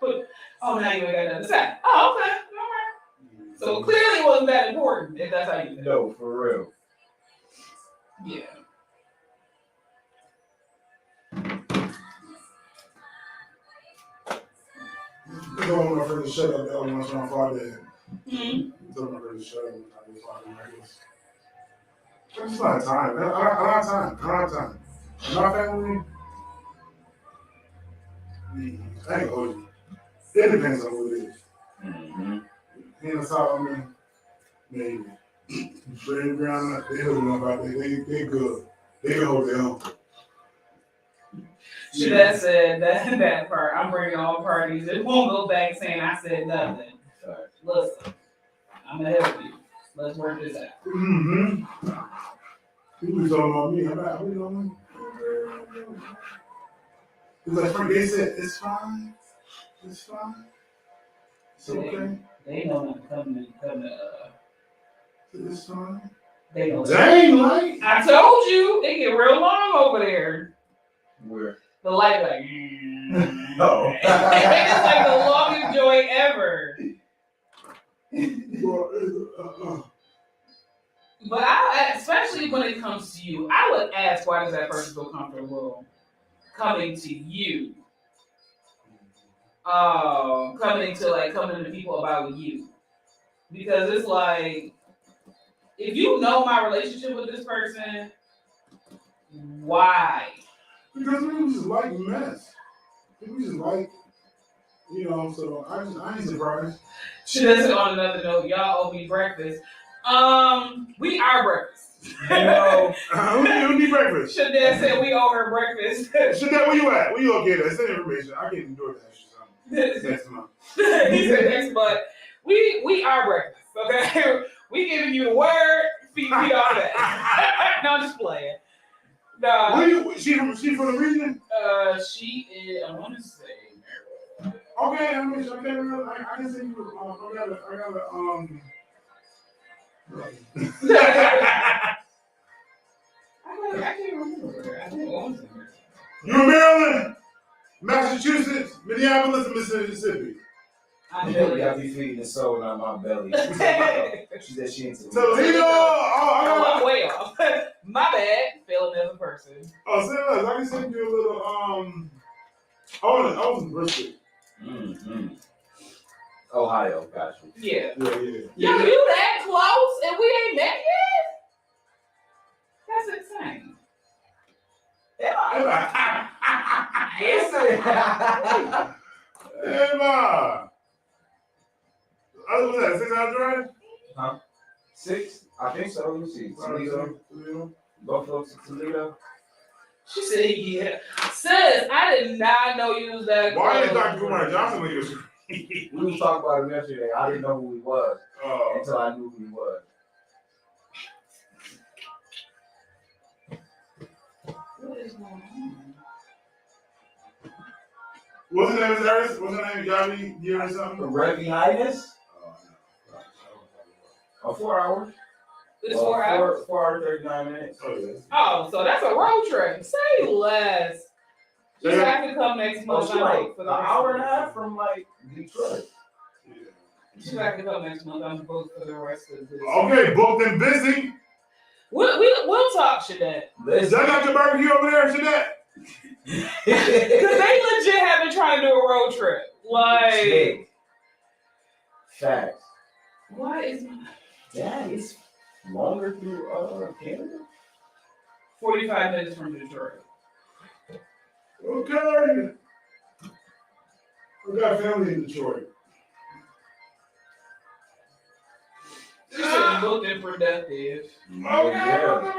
C: but, oh, now you ain't got nothing to say. Oh, okay. So clearly it wasn't that important, if that's how you think.
D: No, for real.
C: Yeah.
B: I told my friend to shut up that once on Friday.
C: Mm-hmm.
B: I told my friend to shut up when I was Friday. I just don't have time. I don't have time. My family, I ain't hold you. It depends on who it is.
D: Mm-hmm.
B: He on top of me, maybe. Straight ground, they holding up out there. They good. They can hold their own.
C: Should have said that part. I'm bringing all parties. It won't go back saying I said nothing.
D: Right.
C: Listen, I'm gonna help you. Let's work this out.
B: Mm-hmm. People be talking about me. I'm like, what you on me? It's like, Frank, they said, it's fine. It's okay.
C: They know not to come to
B: It's fine.
C: they know.
B: Dang, like.
C: I told you, it get real long over there.
D: Where?
C: The light like
D: No.
C: It's like the longest joy ever. But especially when it comes to you, I would ask, why does that person feel comfortable coming to you? Coming to people about you. Because it's like, if you know my relationship with this person, why?
B: Because people just like mess. People just like, so I ain't surprised.
C: Should have said on another note, y'all owe me breakfast. We are breakfast.
B: Who need breakfast?
C: Shadette said we owe her breakfast.
B: Shadette, where you at? Where you gonna get that? Send information. I can do that. Next month.
C: He said next month. We are reckless, okay? We giving you the word, feed off that. No, I'm just playing. No.
B: She from the region?
C: She is, I want to say.
B: Okay, I mean, I can see you. I gotta.
C: I can't remember. I think it was her.
B: You're Maryland, Massachusetts, Minneapolis, and Mississippi.
C: I
D: You
C: know
D: got me feeding the soul out my belly. She said she into
B: Toledo.
C: I'm way off. My bad. Failing as a person.
B: Oh, say less. I can send you a little. I was in Bristol.
D: Mm-hmm. Ohio, got you.
C: Yeah.
B: Yeah.
C: Yo, you that close and we ain't met yet? That's insane.
B: Hey, ma. Was that 6 hour drive?
D: Huh? 6? I think so. Let me see. Toledo. Buffalo to Toledo.
C: She said, yeah. Sis, I did not know you was that close.
B: Why is Dr. Kumar Johnson when you was
D: We was talking about him yesterday. I didn't know who he was until I knew who he was.
C: What is going on?
B: What's his name? What's his name? Yavi? You or something?
D: Revy Highness? Oh, 4 hours.
C: It's 4 hours?
D: 4 hours, 39 minutes.
B: Oh, yeah.
C: Oh, so that's a road trip. Say less. You have to come next month.
D: She like an hour and a half from like Detroit.
C: She have to come next month. I'm booked for the rest of this.
B: Okay, booked and busy.
C: We'll talk, Shanette.
B: Is that got your barbecue over there, Shanette?
C: Because they legit have been trying to do a road trip. Like,
D: Facts.
C: why is
D: Yeah, it's longer through Canada.
C: 45 minutes from Detroit?
B: Okay. We got family in Detroit.
C: She said booked and productive.
D: Oh, yeah.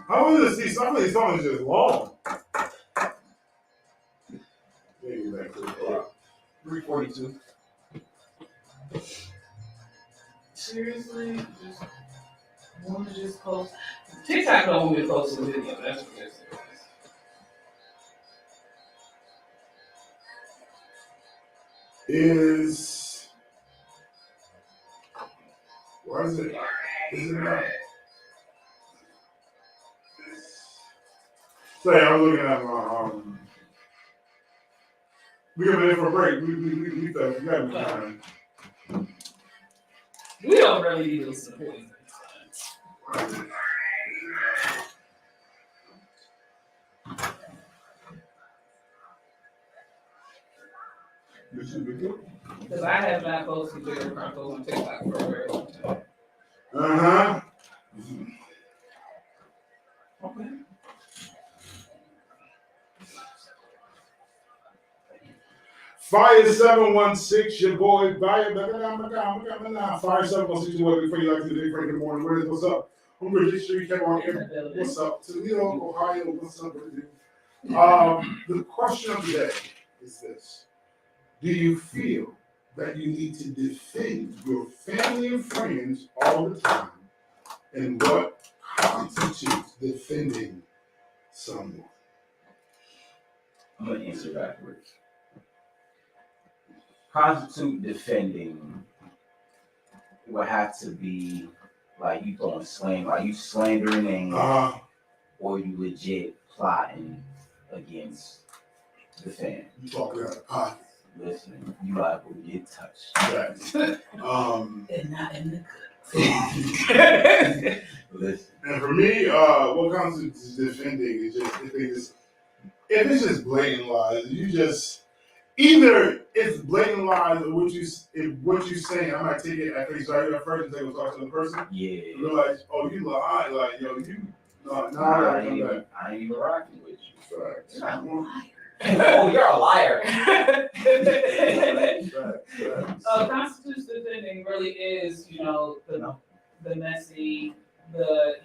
B: How was it? See, some of these songs are just long. Maybe back to the clock.
D: 3:42.
C: Seriously? Just want to just post? TikTok don't want me to post a video. That's what this is.
B: Why is it? Is it not? So yeah, I'm looking at my we got in for a break. We thought we got time.
C: We don't really need to support.
B: This should be good.
C: Because I have not posted video chronicles on TikTok for a very long time.
B: Uh-huh.
C: Okay.
B: Fire 716, your boy. Fire 716, your boy. Before you like to the big break in the morning, where is what's up? I'm Bridget Street, came on here. What's up? Toledo, Ohio, what's up? The question of the day is this: do you feel that you need to defend your family and friends all the time? And what constitutes defending someone?
D: I'm gonna answer backwards. Constitute defending would have to be like you throwing slang, like you slandering or you legit plotting against the fan.
B: You talking out of pocket.
D: Listen, you liable to get touched.
B: Right.
C: And not in the
D: Listen.
B: And for me, what constitutes defending is just if it's just blatant lies, you just either it's blatant lies or what you saying, I might take it at face value at first and take a talk to the person.
D: Yeah.
B: Realize, oh, you lied, like yo, you
D: I ain't even rocking with you.
B: Right.
C: You're a liar.
D: Oh, you're a liar.
C: Constitutes defending really is, the messy, the,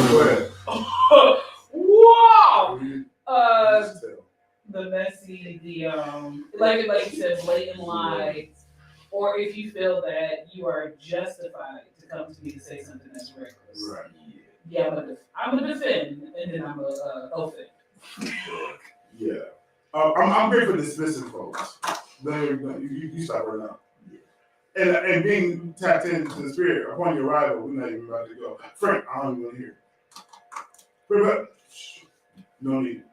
B: Go ahead.
C: wow! like you said, blatant lie, or if you feel that you are justified to come to me to say something that's reckless.
B: Right.
C: Yeah, I'm gonna defend, and then I'm gonna offend.
B: Yeah. I'm great for dismissing folks. You stop right now. And being tapped into the spirit upon your arrival, we're not even about to go. Frank, I don't even want to hear. Frank, no need.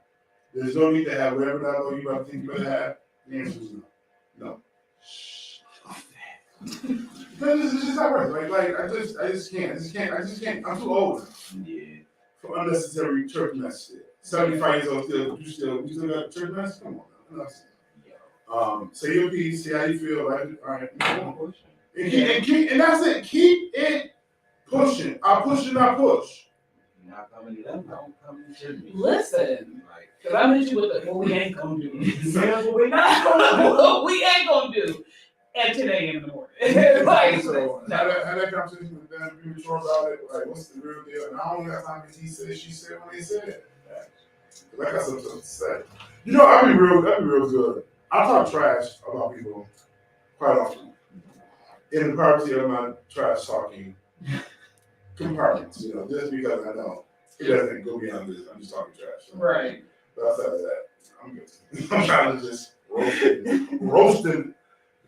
B: There's no need to have whatever dialogue you about to think you better have. The answer is no. No. It's just not right. Like I just can't. I'm too old.
D: Yeah.
B: For unnecessary church mess. 75 years old you still got church mess? Come on now. Say your piece, see how you feel, right? All right. And that's it. Keep it pushing. I push and I push.
D: Not coming to them, don't come to me.
C: Listen, because I met you with what we ain't gonna do. What we not gonna do. What we ain't gonna do at 10 a.m. in the morning. Like,
B: so had that conversation with them, be mature about it. Like, what's the real deal? And I don't got time because he said, she said when they said it. Like I got something to say. You know, I'd be real good. I talk trash about people quite often. In the privacy of my trash talking compartments, you know, just because I know it doesn't go beyond this. I'm just talking trash. So.
C: Right.
B: But outside of that, I'm good. I'm trying to just roast it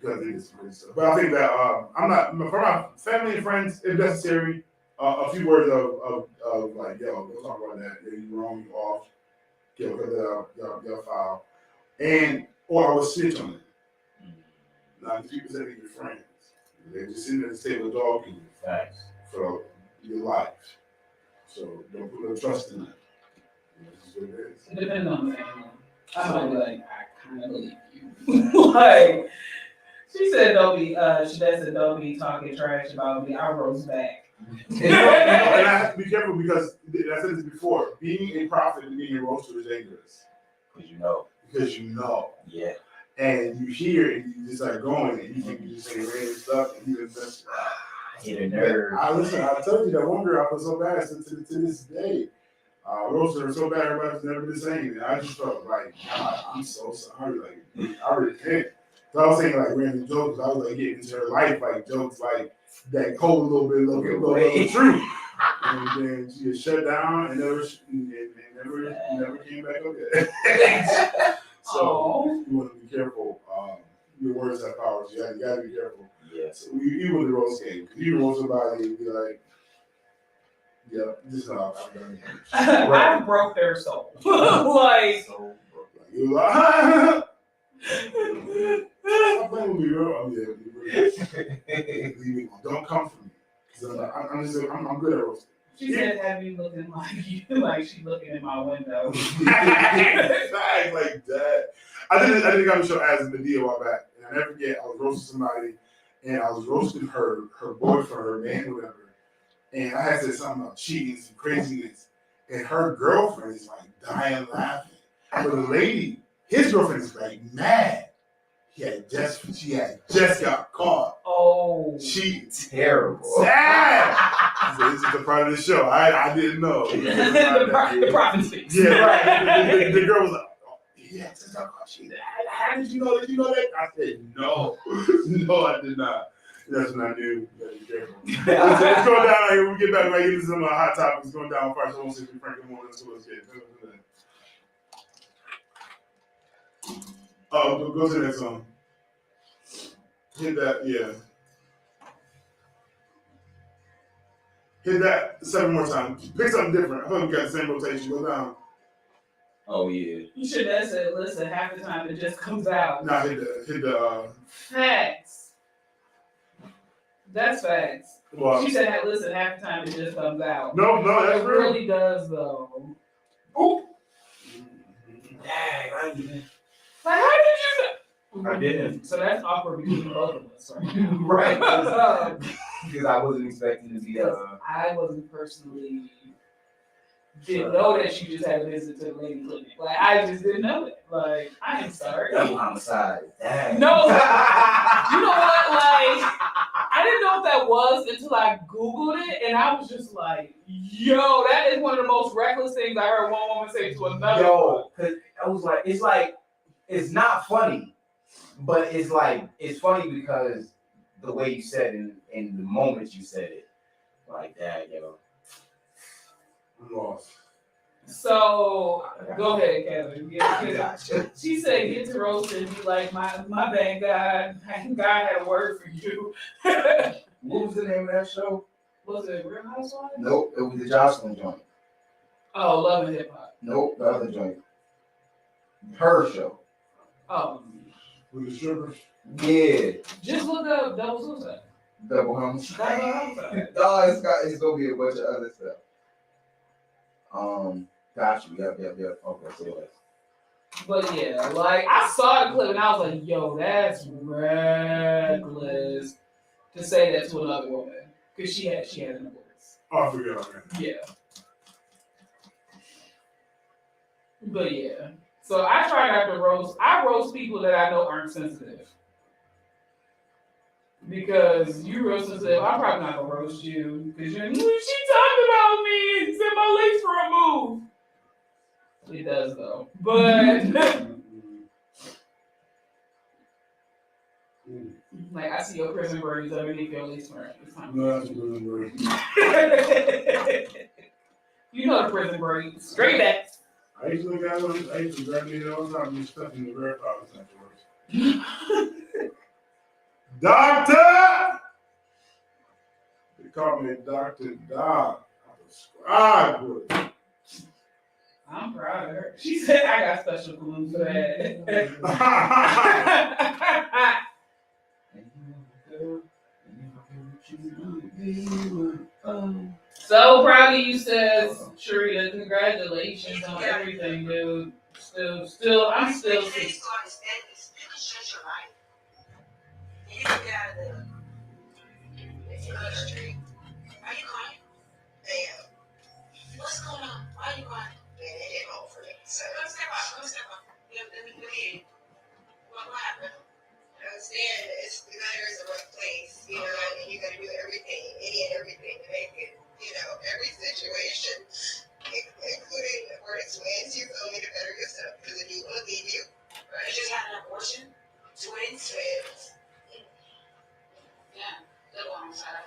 B: because it is some good stuff. But I think that I'm not, for my family and friends, if necessary, a few words of like, yo, we'll talk about that. Yeah, you wrong, you off. Yo, cut that out, y'all file. And, or I will snitch on it. Now, these people say they're your friends. They're just sitting at the table talking for your life. So don't put no trust in that. This is what it is.
C: It depends on the family. I might be like, I kind of believe you. Like, she said, don't be talking trash about me. I rose back.
B: And I have to be careful because I said this before. Being a prophet and being a roaster is dangerous. Because you know.
D: Yeah.
B: And you hear it and you just start going and you think you just say random stuff and you just
D: hit a nerve.
B: I told you that one girl I was so bad to this day. Roasted her so bad everybody's never the same. And I just felt like, God, I'm so sorry. Like I repent. So I was saying like random jokes. I was like getting into her life, like jokes like that cold little bit truth. And then she was shut down and never came back up yet. So you want to be careful. Your words have powers. You got to be careful.
D: Yes.
B: So even with the roast game, if you roast somebody and be like, yeah, this is how I'm done.
C: I broke their soul. Like,
B: So you're like, I'm playing with you, girl. Yeah, don't come for me. I'm good at roasting.
C: she said, have you looking like you? Like, she looking in my window.
B: Like that. I did got a show as Medea a while back, and I never forget. I was roasting somebody, and I was roasting her boyfriend, her man, whatever. And I had said something about cheating, some craziness, and her girlfriend is like dying laughing. But the lady, his girlfriend is like mad. She had just got caught.
C: Oh,
B: She
D: terrible.
B: sad. This is the part of the show. I didn't know.
C: the prophet speaks.
B: Yeah, right. The girl was like, oh, yeah, just got caught. How did you know that? You know that? I said, no. No, I did not. That's what I knew. You gotta be careful. Let's go down here. We'll get back right into some hot topics going down first. I won't say Frank and more. Let's get go to the next song. Hit that, yeah. Hit that 7 more times. Pick something different. I thought we got the same rotation. Go down.
D: Oh yeah.
C: You should have said, listen, half the time it just comes out.
B: Nah, hit the
C: Facts. That's facts.
B: well,
C: She said, hey, listen, half the time it just comes out.
B: no, that's
C: It
B: real.
C: really does, though.
D: Oh. Dang, I didn't.
C: Like, how did you?
D: I didn't.
C: So that's awkward between both of us, right?
D: Right. Because I wasn't expecting to be
C: I wasn't personally didn't know that she just had a visit to the lady clinic. Like, I just didn't know it. Like, I am sorry.
D: double homicide. Dang.
C: No, you know what? Like, I didn't know what that was until I Googled it, and I was just like, yo, that is one of the most reckless things I heard one woman say to another.
D: Yo, because I was like, it's not funny. But it's like, it's funny because the way you said it, in the moment you said it, like that, yo.
B: I'm lost.
C: So go ahead, Kevin.
D: I got you.
C: She said, "Get to roast and be like, my bad, God had a word for you."
D: What was the name of that show?
C: Was it Real Housewives?
D: Nope, it was the Jocelyn joint.
C: Oh, Love and Hip Hop.
D: Nope, the other joint. Her show.
C: Oh,
B: With the strippers.
D: Yeah.
C: just look up Double Suicide.
D: Double homicide.
C: Double Homicide.
D: No, it's gonna be a bunch of other stuff. Got you. Yep. Okay, so yes.
C: But yeah, like I saw the clip and I was like, "Yo, that's reckless to say that to another woman because she had an divorce."
B: Oh, I forget about that.
C: Yeah. But yeah. So I try not to roast. I roast people that I know aren't sensitive. Because you real sensitive, I'm probably not gonna roast you. Because you're, she talked about me and said my legs were removed. It does though. But like I see your prison birdies underneath your legs for it's time.
B: No, that's a good word.
C: You know the prison birdies. Straight back.
B: I used to graduate all the time. You stuck in the grandfather's afterwards. Doctor! They call me Dr. Doc. I prescribe with it.
C: I'm proud of her. She said I got special glue for that. So proud of you, says Sharita. Congratulations on everything, dude. I'm still.
E: You get out of the street. Are you crying? I am. What's going on? Why are you crying? Man, it didn't hold for me. So come step up. Let me in. What happened? I understand the gutter is the right place, you know, and you gotta do everything, any and everything to make it, you know, every situation, including aborted twins, you owe me to better yourself because I do want to leave you. Right? You just had an abortion? Twins. Yeah, good one, sorry.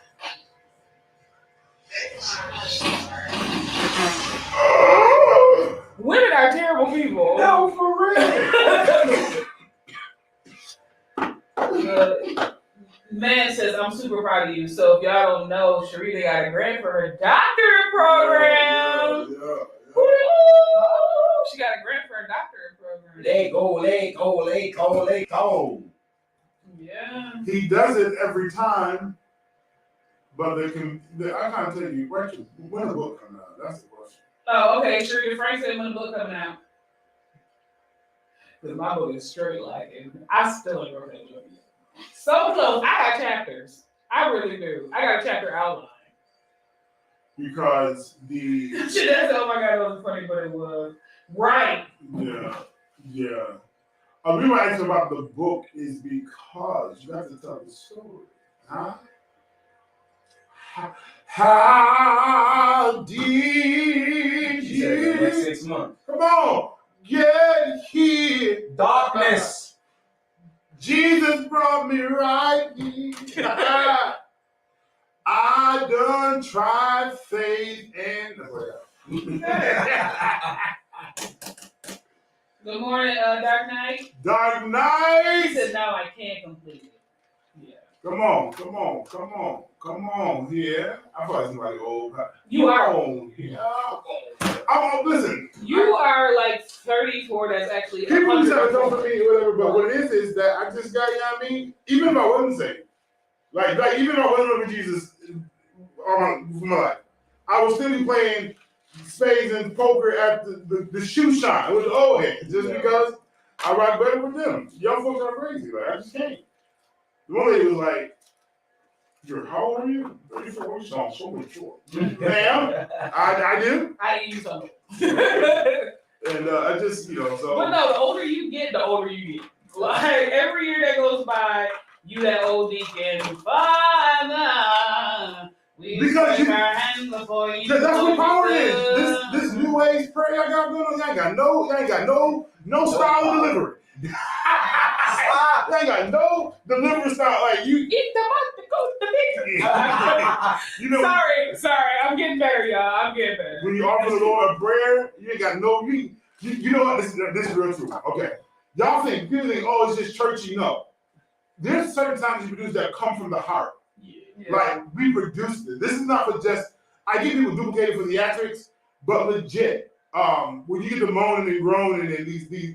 C: Women are terrible people.
D: No, for real.
C: Man says, I'm super proud of you. So if y'all don't know, Sharita got a grant for her doctorate program.
B: Yeah.
C: Woo! She got a grant for her doctorate program.
D: Let go.
C: Yeah.
B: He does it every time, but I can't tell you, when the book comes out? That's the question.
C: Oh, okay. Sharita Frank said when the book coming out. Because my book is straight like, I still ain't wrote that joke yet. So close. I got chapters. I really do. I got a chapter outline.
B: Because
C: Shit, that's, oh my God, it was funny, but it was. Right.
B: Yeah. The reason I asked about the book is because you have to tell the story. Huh? How did
D: She said the next 6 months.
B: Come on, get here.
D: Darkness.
B: Jesus brought me right here. I done tried faith and
C: Good morning, Dark Knight.
B: Dark
C: He
B: Knight.
C: said, no, I can't complete it. Yeah.
B: Come on here. I thought somebody old.
C: You are.
B: on here. Listen.
C: You are like 34. That's actually.
B: People just have to
C: 100%.
B: talk to me or whatever, but what it is that I just got, you know what I mean? Even if I wasn't saved, like even if I wasn't with Jesus all my life, I would still be playing spades and poker at the shoe shine with the old heads just because I rock better with them. Young folks are crazy. Like, I just can't. The one lady was like, how old are you? 34. You sound so mature. Ma'am, I do.
C: I use something.
B: And I just, so.
C: But no, the older you get, the older you get. Like every year that goes by, you that old deacon, Father, we
B: Because
C: break our hands before you.
B: Because that's what power is.
C: This
B: This new age prayer I got going on, y'all ain't got no style of delivery. They ain't got no deliverance style like you.
C: Eat the
B: You know,
C: Sorry, I'm getting better, y'all. I'm getting better.
B: when you offer the Lord a prayer, you ain't got no. You know what? This is real true. Okay, y'all think people think, oh, it's just churchy. No, there's certain times you produce that come from the heart.
C: Yeah.
B: Like we produced it. This is not for just. I get people duplicated for theatrics, but legit. When you get the moaning and groaning and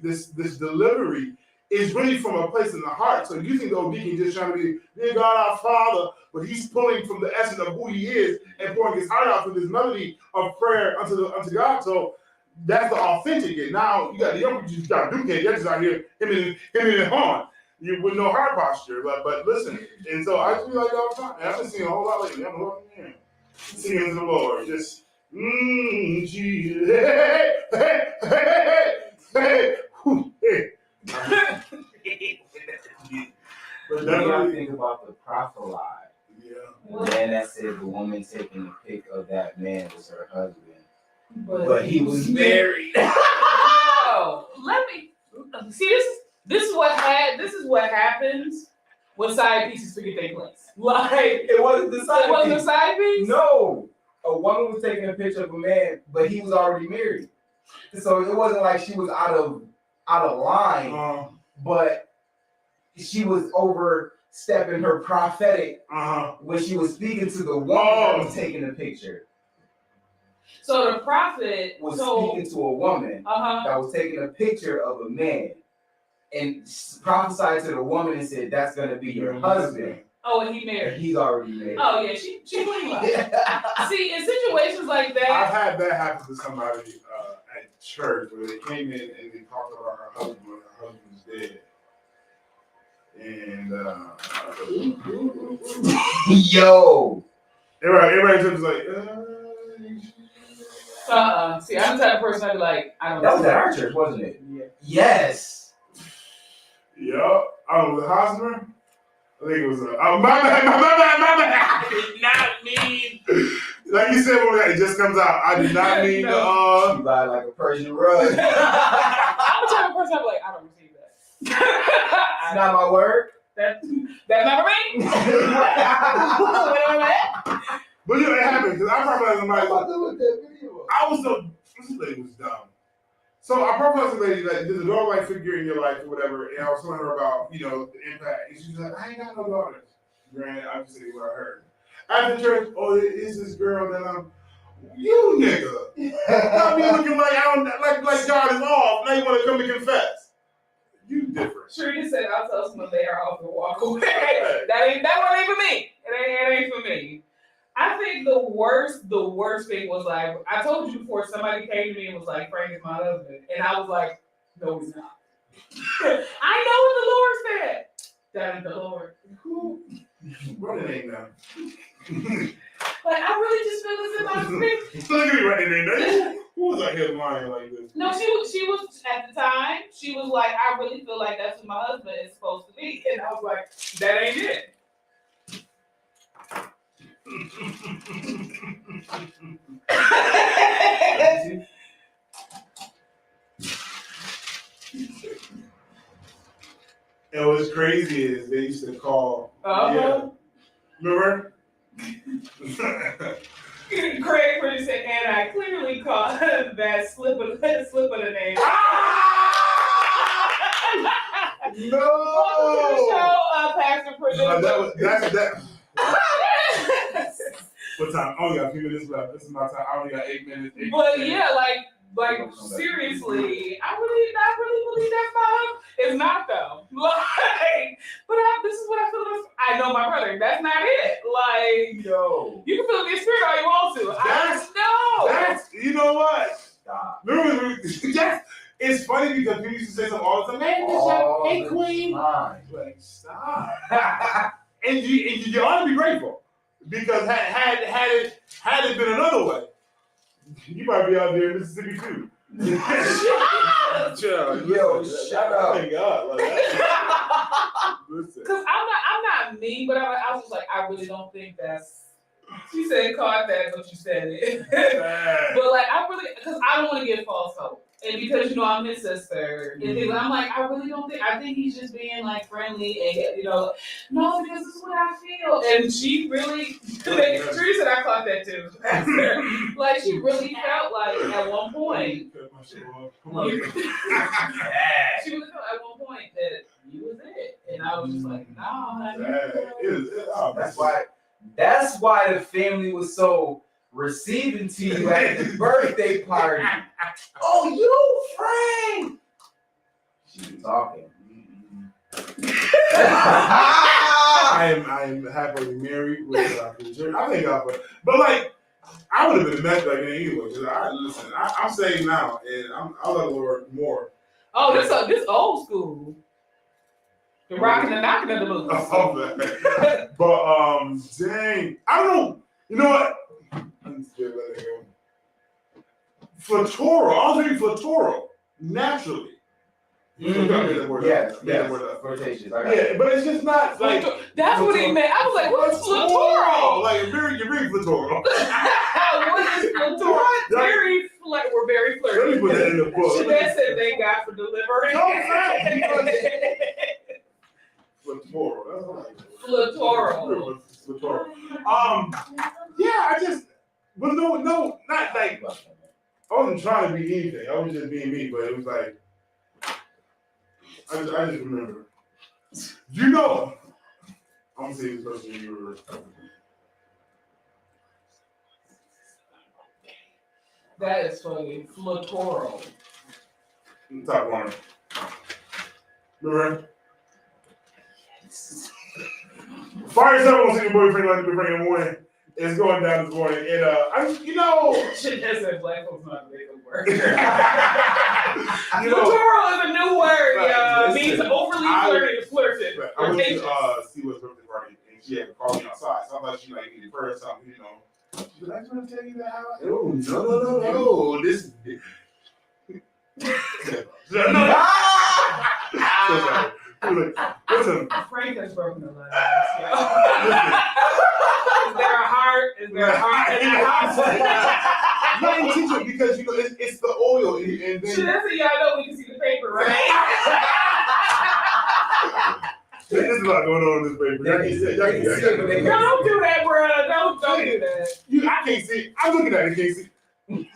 B: this delivery is really from a place in the heart. So you think the OD can just trying to be, dear God our Father, but he's pulling from the essence of who he is and pouring his heart out through this melody of prayer unto God. So that's the authentic it. Now you got the young people just got duplicated. They're just out here him and horn. You with no heart posture. But listen, and so I feel like all the time. And I've been singing a whole lot lately. I'm loving singing to the Lord. Just Jesus. Hey, hey, hey, hey, hey.
D: But then y'all think about the prophet.
B: Yeah.
D: The man that said the woman taking the pic of that man was her husband. But he was married.
C: Oh, let me see. This is what happens when side pieces forget their place. Like
D: It wasn't the side
C: it wasn't a
D: piece.
C: side piece.
D: No. A woman was taking a picture of a man, but he was already married. So it wasn't like she was out of line, but she was overstepping her prophetic when she was speaking to the woman that was taking the picture.
C: So the prophet
D: Was speaking to a woman
C: that
D: was taking a picture of a man and prophesied to the woman and said, that's going to be your husband.
C: Oh, and he married.
D: And he's already married.
C: Oh yeah, she clean like. See, in situations like that,
B: I've had that happen to somebody at church where they came in and they talked about her husband when her husband's dead. And
D: Yo.
B: everybody just like,
C: See, I'm the type of person I'd be like, I don't know.
D: That was at our church, wasn't it?
C: Yeah.
D: Yes.
B: Yup. I was a Hosmer. I think it was my bad. I did not mean, like you said, when it just comes out, I did not mean to,
D: She buy like a Persian rug.
C: I'm the type of person I'd be like, I don't receive that.
D: It's not my word.
C: That's not for me.
B: but you know, it happened, because I prophesied to somebody, I was so, this lady was dumb. So I proposed to a lady that there's a dog-like figure in your life or whatever, and I was telling her about, the impact. And she's like, I ain't got no daughters. Granted, I'm just saying what I heard. After church, oh, it is this girl that I'm, you nigga. Got me looking like I don't, like God is off. Now you want to come and confess. You different.
C: Sharita said, I'll tell someone they are off and walk away. that one ain't for me. It ain't for me. I think the worst thing was like, I told you before, somebody came to me and was like, Frank is my husband. And I was like, no, he's not. I know what the Lord said. That is the Lord. Who?
B: What it ain't now.
C: Like, I really just feel this in my spirit.
B: Look at me right in there. Who was out here lying like this?
C: No, she was, at the time, she was like, I really feel like that's who my husband is supposed to be. And I was like, that ain't it.
B: And what's crazy is they used to call. Remember?
C: Craig pretty said, and I clearly caught that slip of the name.
B: No.
C: Welcome to the show, Pastor Prince.
B: That. What time? I only got a few minutes left. This is my time. I only got 8 minutes.
C: But yeah, like seriously, I really believe that's my husband. It's not though. Like, but this is what I feel. I know my brother. That's not it. Like,
D: Yo.
C: You can feel the spirit all you want to.
B: That's you know what?
D: Stop.
B: It's funny because people used to say something all the time. Hey, queen. Like, stop. and you ought to be grateful because had it been another way, you might be out there in Mississippi too.
D: Yo, shut up.
B: Thank God. Like that. Listen.
C: Cause I'm not mean, but I was just like, I really don't think that's. She said, "Caught that," but you said it. But like, I really, cause I don't want to get false hope. And because I'm his sister, and then I'm like, I really don't think. I think he's just being like friendly, and no, because this is what I feel. And she really, Teresa and I caught that too. Like she really felt like at one point, she really felt at one point that you was it, and I was just like, no,
D: That's why the family was so receiving to you at the birthday party. Oh, you Frank! She was talking.
B: I'm happily married with future. I think but like I would have been mad like anyway. Cause I'm saying now, and I love the Lord more.
C: Oh, this old school. The rocking and knocking of the boots.
B: But dang, I don't know. You know what? I'm just gonna let it go. Flatoro. I was reading flatoro naturally.
D: Yes, flirtatious.
B: Yeah, but it's just not like
C: that's what he meant. I was like, what's flatoro?
B: Like you're very flatoro.
C: What is flatoro? We're very flirty.
B: Let me put that in the book.
C: Jeanette said thank God for delivering.
B: Flatoro. Yeah, but no, not like I wasn't trying to be anything. I was just being me, but it was like I just remember. I'm gonna say this person you were.
C: That is funny. Flatoro.
B: Top one. Remember? Fire 716 boyfriend like to be bringing in the morning. It's going down this morning, and
C: Shit that said black folks not make a word.
B: Flatoro
C: is a new word, y'all. It means overly flirted.
B: I went to see what's birthday party, and she had to call me outside. So I thought she needed prayer or something, She's like, I just want to tell you that how. Oh no! This. Listen.
C: Frank has broken the line. Is there a heart? Is there a heart?
B: Not intentional because it's the oil and then.
C: So that's how y'all know we can see the paper, right?
B: There's a lot going on in this paper.
C: Don't do that, bro. Don't do that.
B: I can't see. I'm looking at it. Can't see.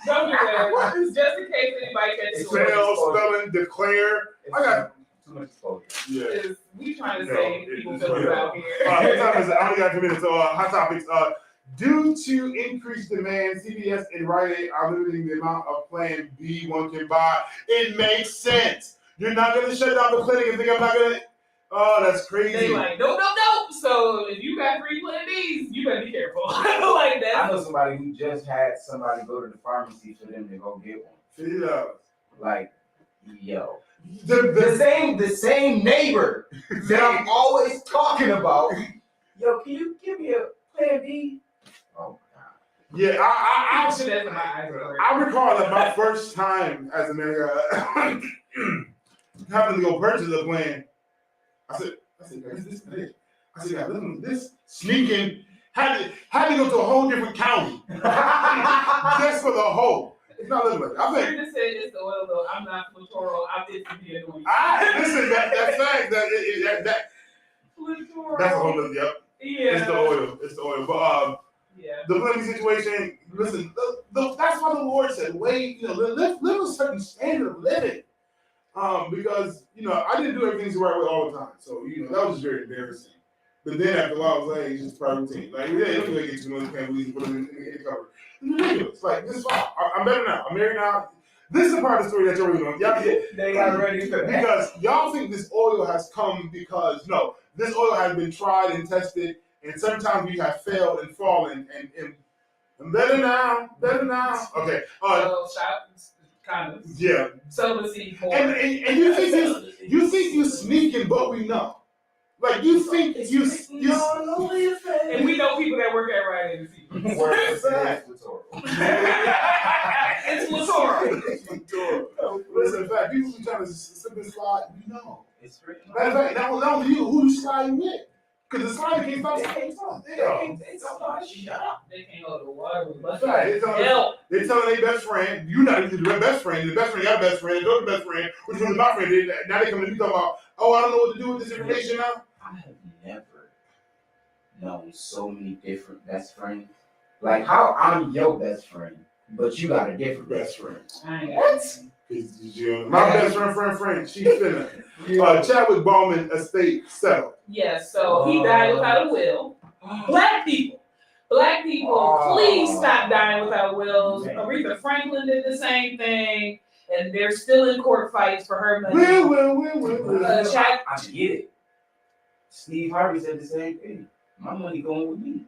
C: Don't do that. Just in case anybody catches it.
B: Spell, spelling, declare. I got
D: too much exposure.
B: Yeah.
C: We trying to say people feeling out here.
B: I only got 2 minutes. So hot topics. Due to increased demand, CVS and Rite Aid are limiting the amount of Plan B one can buy. It makes sense. You're not going to shut down the clinic and think I'm not going to. Oh, that's crazy.
C: They like, nope. So if you got 3 Plan Bs, you better be careful. Like that.
D: I know somebody who just had somebody go to the pharmacy for them to go get one.
B: $50.
D: Like, yo.
B: The
D: same neighbor that I'm always talking about. Yo, can you give me a Plan B? Oh God.
B: Yeah,
C: I
B: recall that my first time as a man having to go purchase a plan. I said, this sneaking had to go to a whole different county just for the whole. It's not looking like it.
C: You just said it's the oil though. I'm not Flatoro. I'm just here doing.
B: Listen, that's fact.
C: Flatoro.
B: That's a whole other. Yep.
C: Yeah.
B: It's the oil. But the planning situation. Listen, that's why the Lord said, wait, live a certain standard of living. Because I didn't do everything the right way all the time. So that was very embarrassing. But then after a while, I was like, it's just part of routine. Like, yeah, you get to know the family, put them in the cover. It's like, this is fine. I'm better now. I'm married now. This is the part of the story that you're really doing.
D: They got ready for that.
B: Because y'all think this oil has come because, no, this oil has been tried and tested, and sometimes we have failed and fallen, and I'm better now. Okay.
C: Kind of.
B: Yeah.
C: Celibacy.
B: And you think you sneaking, but we know. Like you think you
C: and we know people that work at Rite Aid.
D: It's Flatoro.
C: It's Flatoro.
B: Listen, in fact, people be trying to slip and slide. We know.
D: It's written.
B: Matter of fact, not only you, who you sliding with? Because the slime can't stop.
D: They can't stop. They
B: Yeah.
D: can't stop. Shut up.
C: They can't go to the water with
B: That's right. They telling their best friend, you not even the best friend. The best friend got a best friend. The other best friend, which was my friend. Now they come to me talking about, oh, I don't know what to do with this information now.
D: I have never known so many different best friends. Like how I'm your best friend, but you got a different best friend.
C: What?
B: My best friend, she's finna. Chadwick Bowman estate settled.
C: Yes, so he died without a will. Black people, please stop dying without wills. Aretha Franklin did the same thing, and they're still in court fights for her money.
B: Will.
D: I get it. Steve Harvey said the same thing. My money going with me.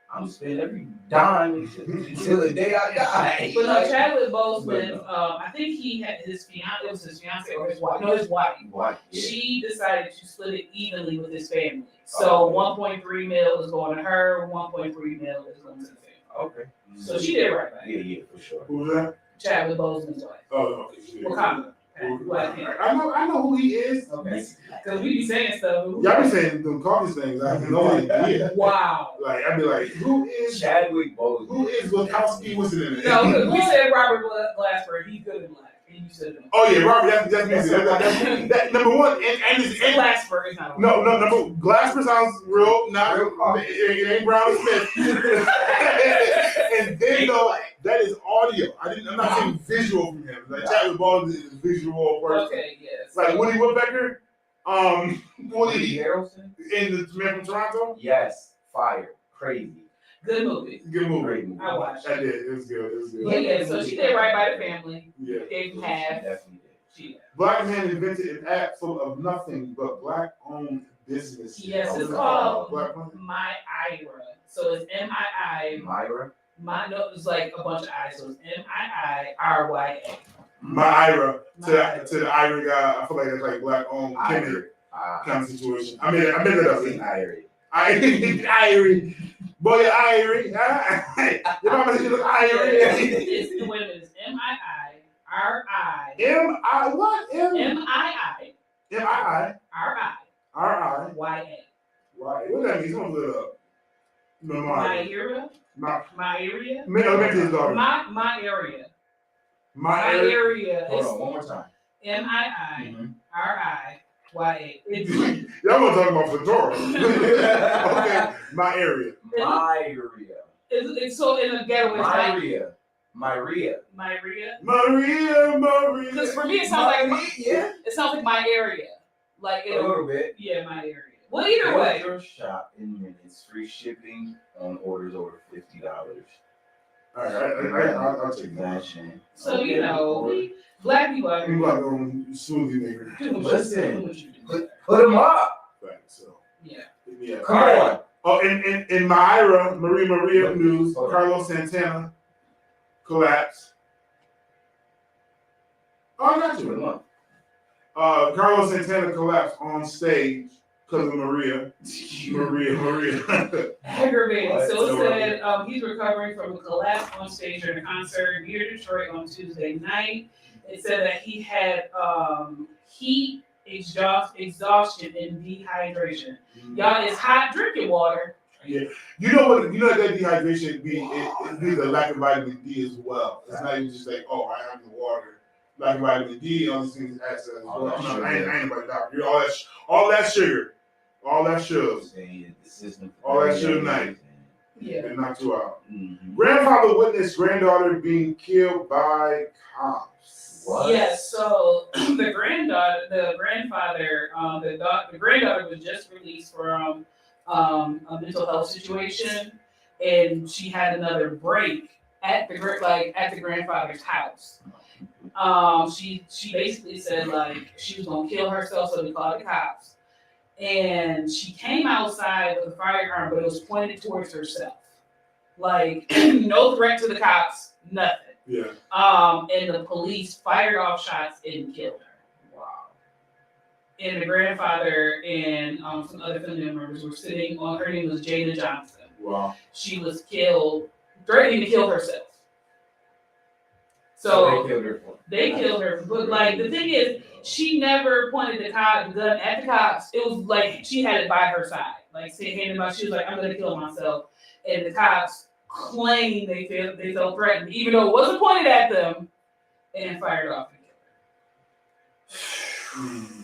D: I'm spending every dime until the day I die.
C: But no, Chadwick Boseman, I think he had his fiance, it was his fiance or his wife. No, his wife.
D: What? Yeah.
C: She decided to split it evenly with his family. So 1.3 mil is going to her, 1.3 mil is going to the family.
D: Okay.
C: So she did right back.
D: Yeah, for sure.
B: Who's that?
C: Chadwick Boseman's wife.
B: Oh, okay.
C: Wakanda. Black Panther.
B: I know who he is.
C: Okay. Because we be saying stuff.
B: Y'all be saying them caucus things. I have no idea.
C: Wow.
B: Like I be like, who is
D: Chadwick Boseman?
B: Who is Wachowski? What's it in it?
C: No, because we said Robert Glasper. He's good in black. And you said him.
B: Oh yeah, Robert. That's that number one. And
C: Glasper is not.
B: No. Number Glasper sounds real. Not it ain't Brown Smith. And then though, that is audio. I'm not saying visual from him. Like Chadwick Boseman is a visual person.
C: Okay. Yes.
B: Like Woody Woodpecker. Woody
D: Harrelson
B: in the Man from Toronto.
D: Yes, fire, crazy.
C: Good movie.
B: Good movie.
D: Great movie.
C: I watched
B: I
C: it.
B: did. It was good.
C: Yeah. So she did right by the family.
B: Yeah.
C: Gave him half.
D: Definitely did.
C: She did.
B: Black man invented an app full of nothing but black-owned businesses.
C: Yes, it's
B: Black
C: called
B: money?
C: My Ira. So it's MII.
D: Myra.
C: No, it's like a bunch of I's. So it's MIIRYA.
B: Myra to the Ira guy. I feel like it's like black-owned kind of situation. I made that up. Irie. Boy, Irie. Your mama said you look Irie.
C: It's the women. It's MIIRI.
B: M-I what?
C: MIIRI.
B: R-I.
C: YA.
B: Why? What that mean? Someone look up.
C: My area.
B: My
C: area.
B: My
C: area.
B: My area.
C: area.
D: Hold on, one more time.
C: MIIRIYA.
B: Y'all want to talk about Fedora. Okay, my area.
D: Myria.
C: It's so in a ghetto. It's
D: Myria.
C: Because for me, it sounds like it sounds like my area. Like
D: A little bit.
C: Yeah, my area. Well, either way.
D: Your shop in minutes. Free shipping on orders over $50.
B: All right, I'll take that.
C: So you know, black people are
B: You like smoothie maker.
D: Listen, put them up.
B: Right, so
C: Yeah.
D: Come on.
B: Oh, in Maria news, Carlos Santana collapsed. Oh, I got
D: Put them
B: you.
D: up.
B: Carlos Santana collapsed on stage because of Maria.
C: Aggravating.
D: What?
C: So it said he's recovering from a collapse on stage during a concert near Detroit on Tuesday night. It said that he had heat exhaustion and dehydration. Y'all, it's hot drinking water.
B: Yeah, you know what? You know that dehydration it be the lack of vitamin D as well. It's not even just like, oh, I have the water. Lack of vitamin D, all these things access as well. I ain't nobody doctor. All that sugar, all that sugar night.
C: Yeah.
B: And knock you out.
D: Mm-hmm.
B: Grandfather witnessed granddaughter being killed by cops.
D: What?
C: Yes, so the granddaughter was just released from a mental health situation, and she had another break at the grandfather's house. She basically said like she was gonna kill herself, so we called the cops. And she came outside with a firearm, but it was pointed towards herself. Like no threat to the cops, nothing.
B: Yeah.
C: And the police fired off shots and killed her. Wow. And the grandfather and some other family members were sitting on. Her name was Jada Johnson.
B: Wow.
C: She was killed, threatening to kill herself. So
D: they killed her.
C: they killed her. But like the thing is, she never pointed the gun at the cops. It was like she had it by her side. Like saying about she was like, I'm gonna kill myself. And the cops claimed they felt threatened, even though it wasn't pointed at them, and fired off and killed her.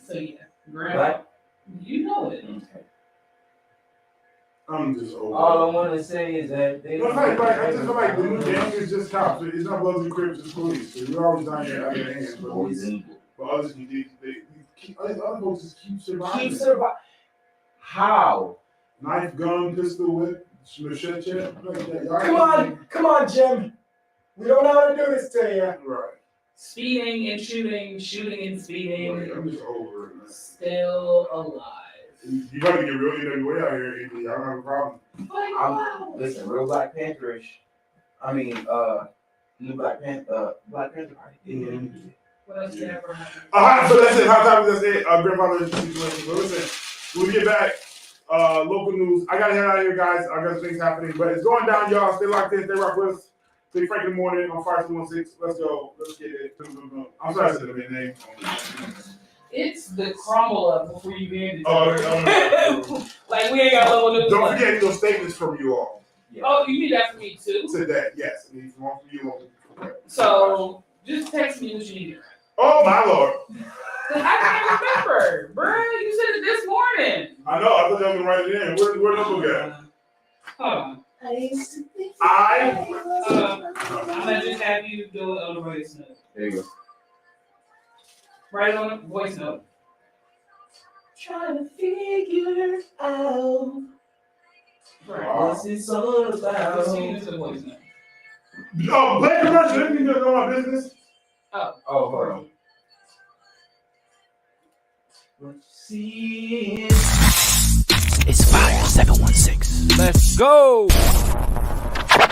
C: So yeah, Grandma, you know it.
B: I'm just over.
D: All I want to say is that they.
B: No, I just feel like the new gang is just cops. It's not Bloods and Crips, it's police. So you're always down here out of your hands. But others, other folks just keep surviving.
D: How?
B: Knife, gun, pistol, whip, machete.
F: Come on, Jim. We don't know how to do this to you.
B: Right.
C: Speeding and shooting and speeding.
B: Right. I'm just over it, man.
C: Still alive.
B: You gotta get real NWA out here, Anthony. I don't have a problem.
D: Listen, real Black Pantherish. I mean, new Black Panther Party.
C: What else did ever happen?
B: So that's it. Hot topic. That's it. Grandfather situation. But listen, when we get back, local news. I gotta head out of here, guys. I got some things happening, but it's going down, y'all. Stay locked in. Stay rock with us. Big Frank in the morning on Fire 216. Let's go. Let's get it. I'm sorry I said the name.
C: It's the crumble up before you get into
B: Oh,
C: like we ain't got local news.
B: don't forget any of those statements from you all
C: Oh, you need that for me too?
B: today. Yes, I need from you all.
C: So just text me what you need.
B: Oh my lord!
C: I can't remember, bro. You said it this morning.
B: I know. I thought I was gonna write it in. Where the book at?
C: Hold on.
B: I'm
C: gonna just have you do it on the voice note.
D: There you go.
C: Write it on the voice note.
D: Trying to figure out
C: Right.
D: what's this all about.
C: Just use the voice note.
B: Black commercial. Anything to know my business?
C: Oh,
D: hold on. What you see?
G: It's Fire 716.
A: Let's go.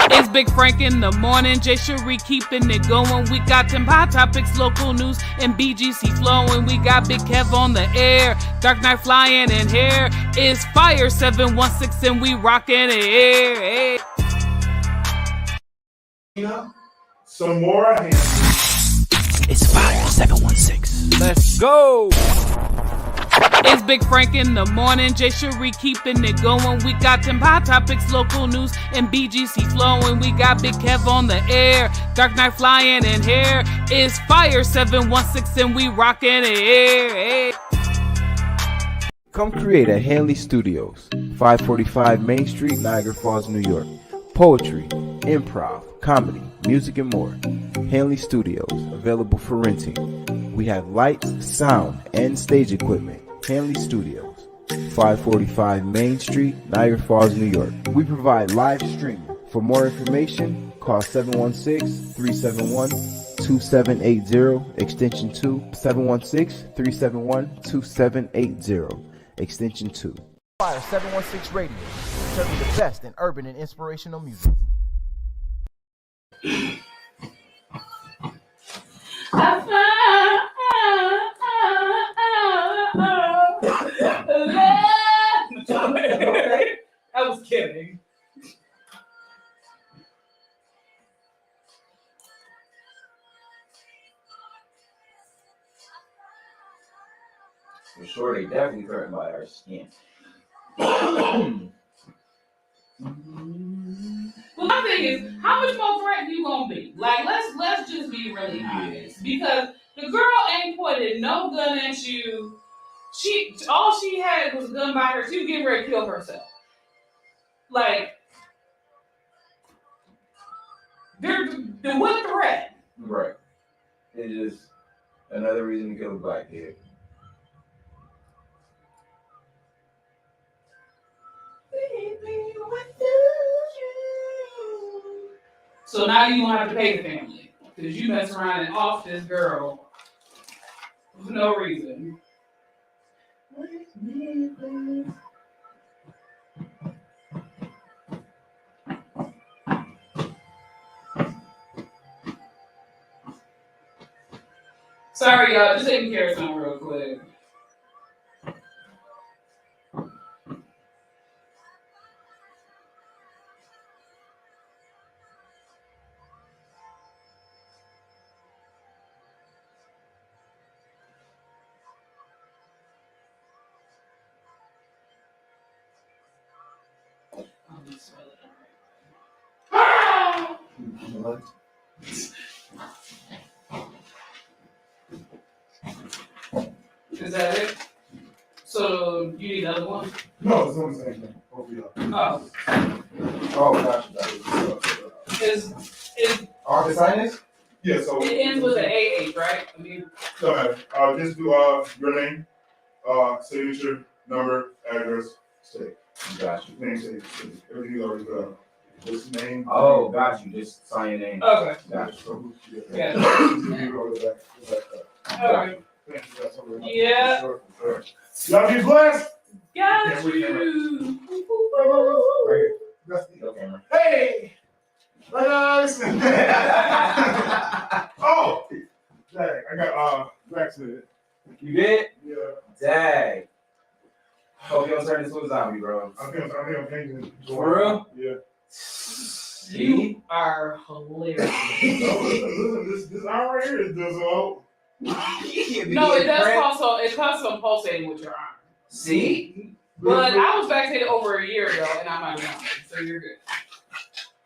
A: It's Big Frank in the morning. Jay Cherie keeping it going. We got them hot topics, local news, and BGC flowing. We got Big Kev on the air. Dark Knight flying in here. It's Fire 716 and we rocking it here. Hey.
B: Some more hands.
G: It's Fire 716.
A: Let's go. It's Big Frank in the morning. Jay Cherie keeping it going. We got them hot topics, local news, and BGC flowing. We got Big Kev on the air. Dark Knight flying in here. It's Fire 716 and we rocking it here. Hey.
H: Come create at Hanley Studios, 545 Main Street, Niagara Falls, New York. Poetry, improv, comedy, music, and more. Hanley Studios, available for renting. We have lights, sound, and stage equipment. Hanley Studios, 545 Main Street, Niagara Falls, New York. We provide live streaming. For more information, call 716-371-2780, extension 2, 716-371-2780, extension 2.
I: Fire 716 Radio, serving the best in urban and inspirational music.
C: I was kidding.
D: For sure, they definitely threatened by our skin.
C: Well, my thing is, how much more threatened you gonna be? Like, let's just be really honest, because the girl ain't pointed no gun at you. All she had was a gun by her. She was getting ready to kill herself. Like, the what threat?
D: Right. It's just another reason to kill a black kid.
C: So now you gonna have to pay the family because you mess around and off this girl for no reason. Sorry, y'all. Just taking care of something real quick.
A: Is that it? So you need another one?
B: No, it's on the same thing. Hopefully,
A: Oh,
D: Oh, gotcha.
A: is
D: All the signers?
B: yeah. So
A: it ends with an AH, right? I mean,
B: no matter. Just do your name, signature, number, address, state.
D: Gotcha.
B: Name, state. Everything already got. This name.
D: Oh, got you. Just sign your name.
A: okay.
D: Gotcha.
B: So,
A: Yeah.
B: Okay.
A: Yeah.
B: Y'all be blessed.
A: Got you.
D: Right here. That's the camera.
B: Hey. Listen. Oh. Dang, I got vaccinated.
D: You did?
B: Yeah.
D: Dang. Hope you don't turn into a zombie, bro.
B: I think I'm changing.
D: For real?
B: Yeah.
A: You are hilarious.
B: Listen, this arm right here is just old.
A: No, it does cause some pulsating with your arm.
D: See?
A: But I was vaccinated over a year ago, and I'm not young, so you're good.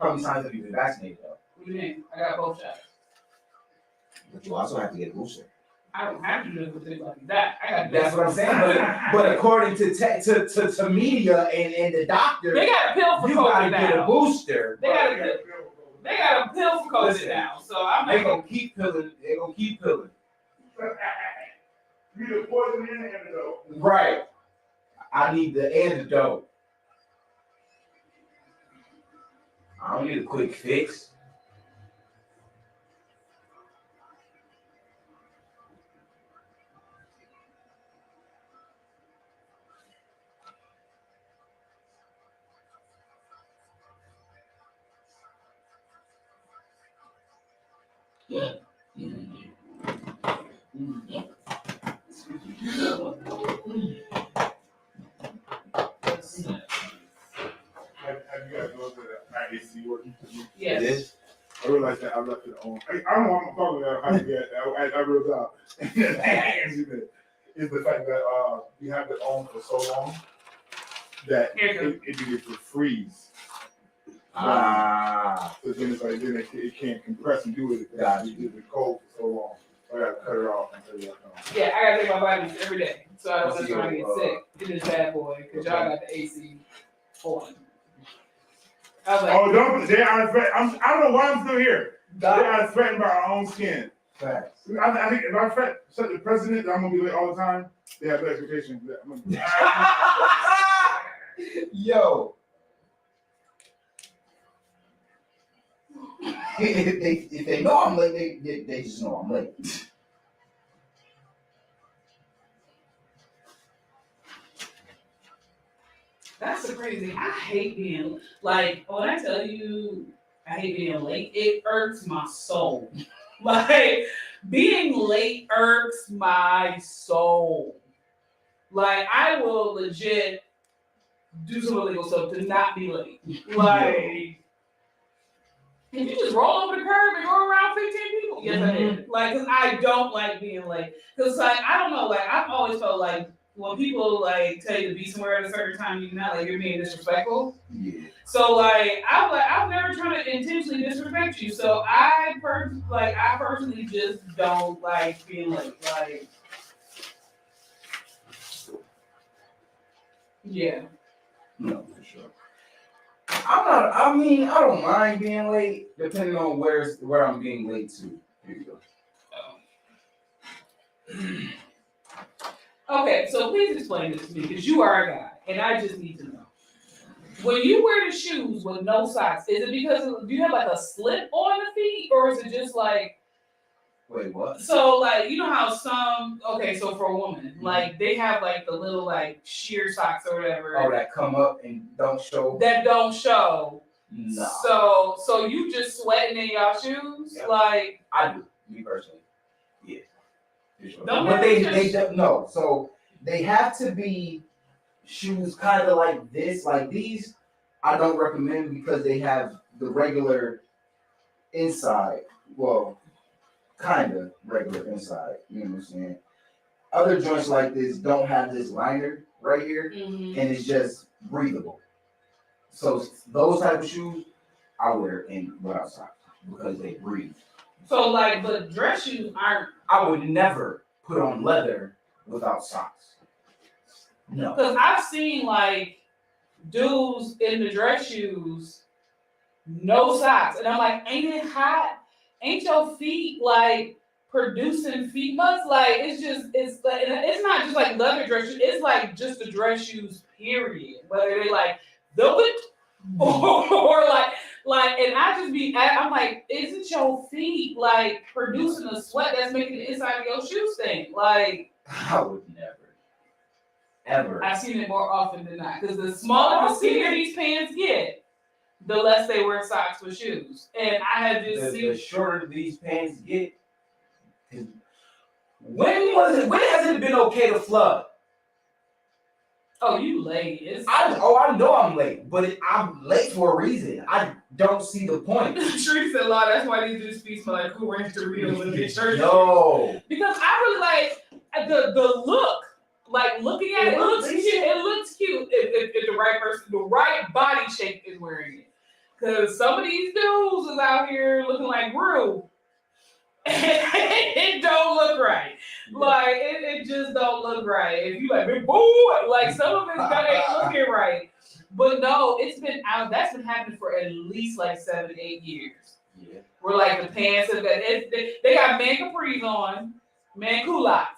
D: How many times have you been vaccinated, though?
A: What do you mean? I got both shots.
D: But you also have to get a booster.
A: I don't have to do it with things like that. I got
D: That's what I'm saying. But according to media and the doctor,
A: They got a pill for
D: you gotta
A: COVID
D: get a
A: now.
D: booster.
A: They got a pill for COVID
D: Listen,
A: now, so I'm
D: They
A: not
D: gonna keep pilling. They gonna keep pilling.
B: You the poison and the antidote.
D: Right. I need the antidote. I don't need a quick fix.
B: Have you guys noticed that my AC working?
A: Yes.
D: This?
B: I realized that I left it on. I don't know what I'm talking about. I forget. I realized out. Is the fact that you have it on for so long that it begins to freeze.
D: Ah.
B: So then it's like it can't compress and do it.
D: Gotcha.
B: It's been cold for so long. I gotta cut it off and cut it off.
A: Yeah, I gotta take my vitamins every day, so I don't
D: What's
A: necessarily get
D: your,
A: sick. It is bad boy, because y'all got the AC on. I was like,
B: Oh, don't they are threatened. I don't know why I'm still here. They are threatened by our own skin.
D: Facts.
B: I think if I threaten the president, I'm gonna be late all the time. They have the expectation that I'm gonna
D: Yo. if they know I'm late, they just know I'm late.
A: that's the crazy thing. I hate being, like, when I tell you I hate being late, it irks my soul. Like, being late irks my soul. Like, I will legit do some illegal stuff to not be late. Like, if you just roll over the curb and go around 15 people, yes, I did. Like, cause I don't like being late. Cause like, I don't know, like, I've always felt like when people like tell you to be somewhere at a certain time, you're not, like, you're being disrespectful.
D: Yeah.
A: So like, I'm never trying to intentionally disrespect you. So I personally just don't like being late. Like, yeah.
D: No, for sure. I don't mind being late, depending on where I'm being late to. Here you go.
A: Okay, so please explain this to me, because you are a guy, and I just need to know. When you wear the shoes with no socks, is it because do you have like a slip on the feet, or is it just like?
D: Wait, what?
A: So like, you know how some, okay, so for a woman, like they have like the little like sheer socks or whatever.
D: Oh, that come up and don't show.
A: That don't show.
D: No.
A: So you just sweating in y'all shoes,
D: Yeah.
A: like
D: I do, me personally. Yeah. For sure.
A: Don't
D: But
A: they
D: they don't no. So they have to be shoes kind of like this, like these. I don't recommend because they have the regular inside. Well, kind of regular inside. You know what I'm saying? Other joints like this don't have this liner right here, and it's just breathable. So those type of shoes, I wear in without socks. because they breathe.
C: So like, but dress shoes aren't.
D: I would never put on leather without socks. No.
C: Because I've seen like dudes in the dress shoes, no socks, and I'm like, ain't it hot? Ain't your feet like producing feet muscle? Like it's like, and it's not just like leather dress shoes. It's like just the dress shoes, period. Whether they like velvet or like, and I'm like, isn't your feet like producing a sweat that's making the inside of your shoe stink? Like,
D: I would never. Ever.
C: I've seen it more often than not. Because the smaller, the skinnier these pants get, the less they wear socks with shoes. And I have just seen
D: the shorter these pants get. When has it been okay to flood?
C: Oh, you late.
D: I know I'm late, but I'm late for a reason. I don't see the point.
C: Tree said, "Law, that's why these dudes speak smell like Cool Ranch Doritos in their shirt."
D: No.
C: Because I really like the look. Like looking at it, it looks cute. It looks cute if the right person, the right body shape is wearing it. Because some of these dudes is out here looking like Rue. And it don't look right. Like it just don't look right. If you like big boy, like some of it ain't looking right. But no, it's been out. That's been happening for at least like 7-8 years.
D: Yeah.
C: Where like the pants have got they got man capris on, man culottes.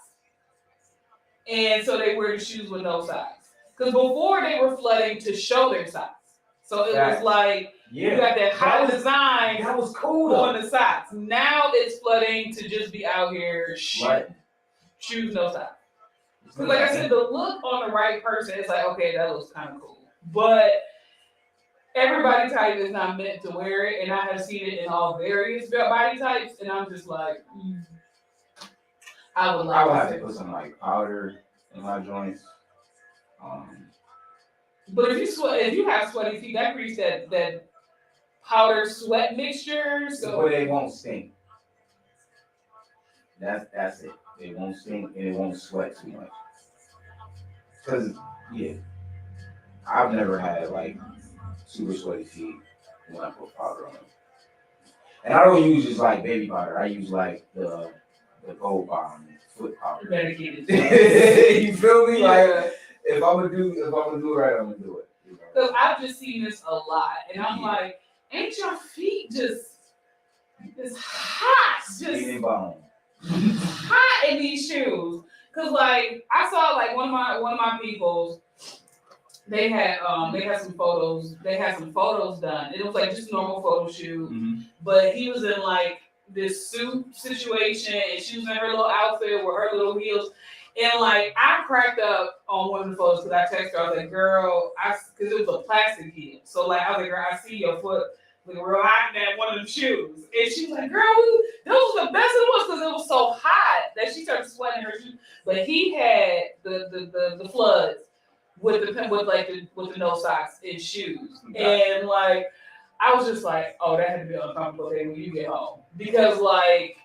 C: And so they wear the shoes with no socks. Because before they were flooding to show their socks. So it was like, you got that high design
D: that was cool
C: on the socks. Now it's flooding to just be out here shoes, no socks. Because like I said, the look on the right person, it's like, okay, that looks kind of cool. But every body type is not meant to wear it. And I have seen it in all various body types. And I'm just like, I would
D: have to put some like powder in my joints.
C: But if you have sweaty feet, that creates that powder sweat mixture. So
D: but they won't stink. That's it. It won't stink and it won't sweat too much. Cause I've never had like super sweaty feet when I put powder on them. And I don't use just like baby powder. I use like the gold bond foot powder.
C: Medicated.
D: You feel me? Like if I'm gonna do it right, I'm gonna do it.
C: Because I've just seen this a lot, and I'm like, ain't your feet just hot? Just hot in these shoes. Cause like I saw like one of my peoples, they had some photos. They had some photos done. It was like just a normal photo shoot, but he was in like this suit situation, and she was in her little outfit with her little heels. And like I cracked up on one of the photos because I texted her. I was like, "Girl," because it was a plastic heel. So like I was like, "Girl, I see your foot looking real hot in that one of them shoes." And she was like, "Girl, those were the best of ones because it was so hot that she started sweating her shoes." But he had the floods with the no socks and shoes, and like I was just like, "Oh, that had to be an uncomfortable day when you get home," because like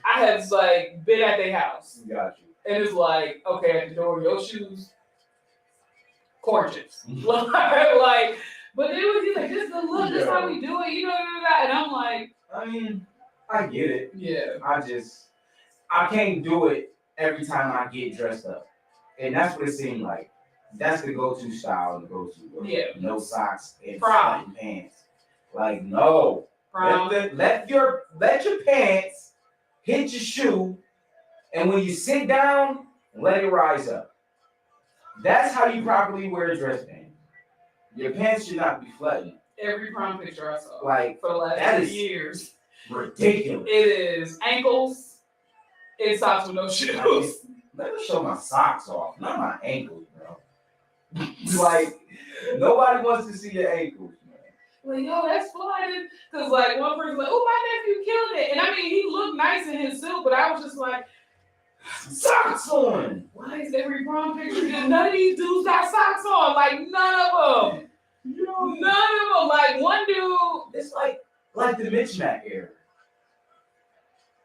C: I had like been at their house.
D: Got you.
C: And it's like, okay, at the door, your shoes, corn chips. Like, but it was he's like, this is the look, this is how we do it, you know, and I'm like,
D: I mean, I get it.
C: Yeah.
D: I can't do it every time I get dressed up. And that's what it seemed like. That's the go-to style, the go-to look.
C: Yeah.
D: No socks and pants. Like, no. Let your pants hit your shoe. And when you sit down, let it rise up. That's how you properly wear a dress pants. Your pants should not be flooding.
C: Every prom picture I saw,
D: like
C: for the last 2 years,
D: ridiculous.
C: It is ankles and socks with no shoes.
D: Let me show my socks off, not my ankles, bro. Like nobody wants to see your ankles, man.
C: Like, yo, that's flooded. Cause like one person like, oh, my nephew killed it, and I mean he looked nice in his suit, but I was just like.
D: Socks on.
C: Why is every prom picture? None of these dudes got socks on. Like none of them. None of them. Like one dude.
D: It's like the Mitch Mac era.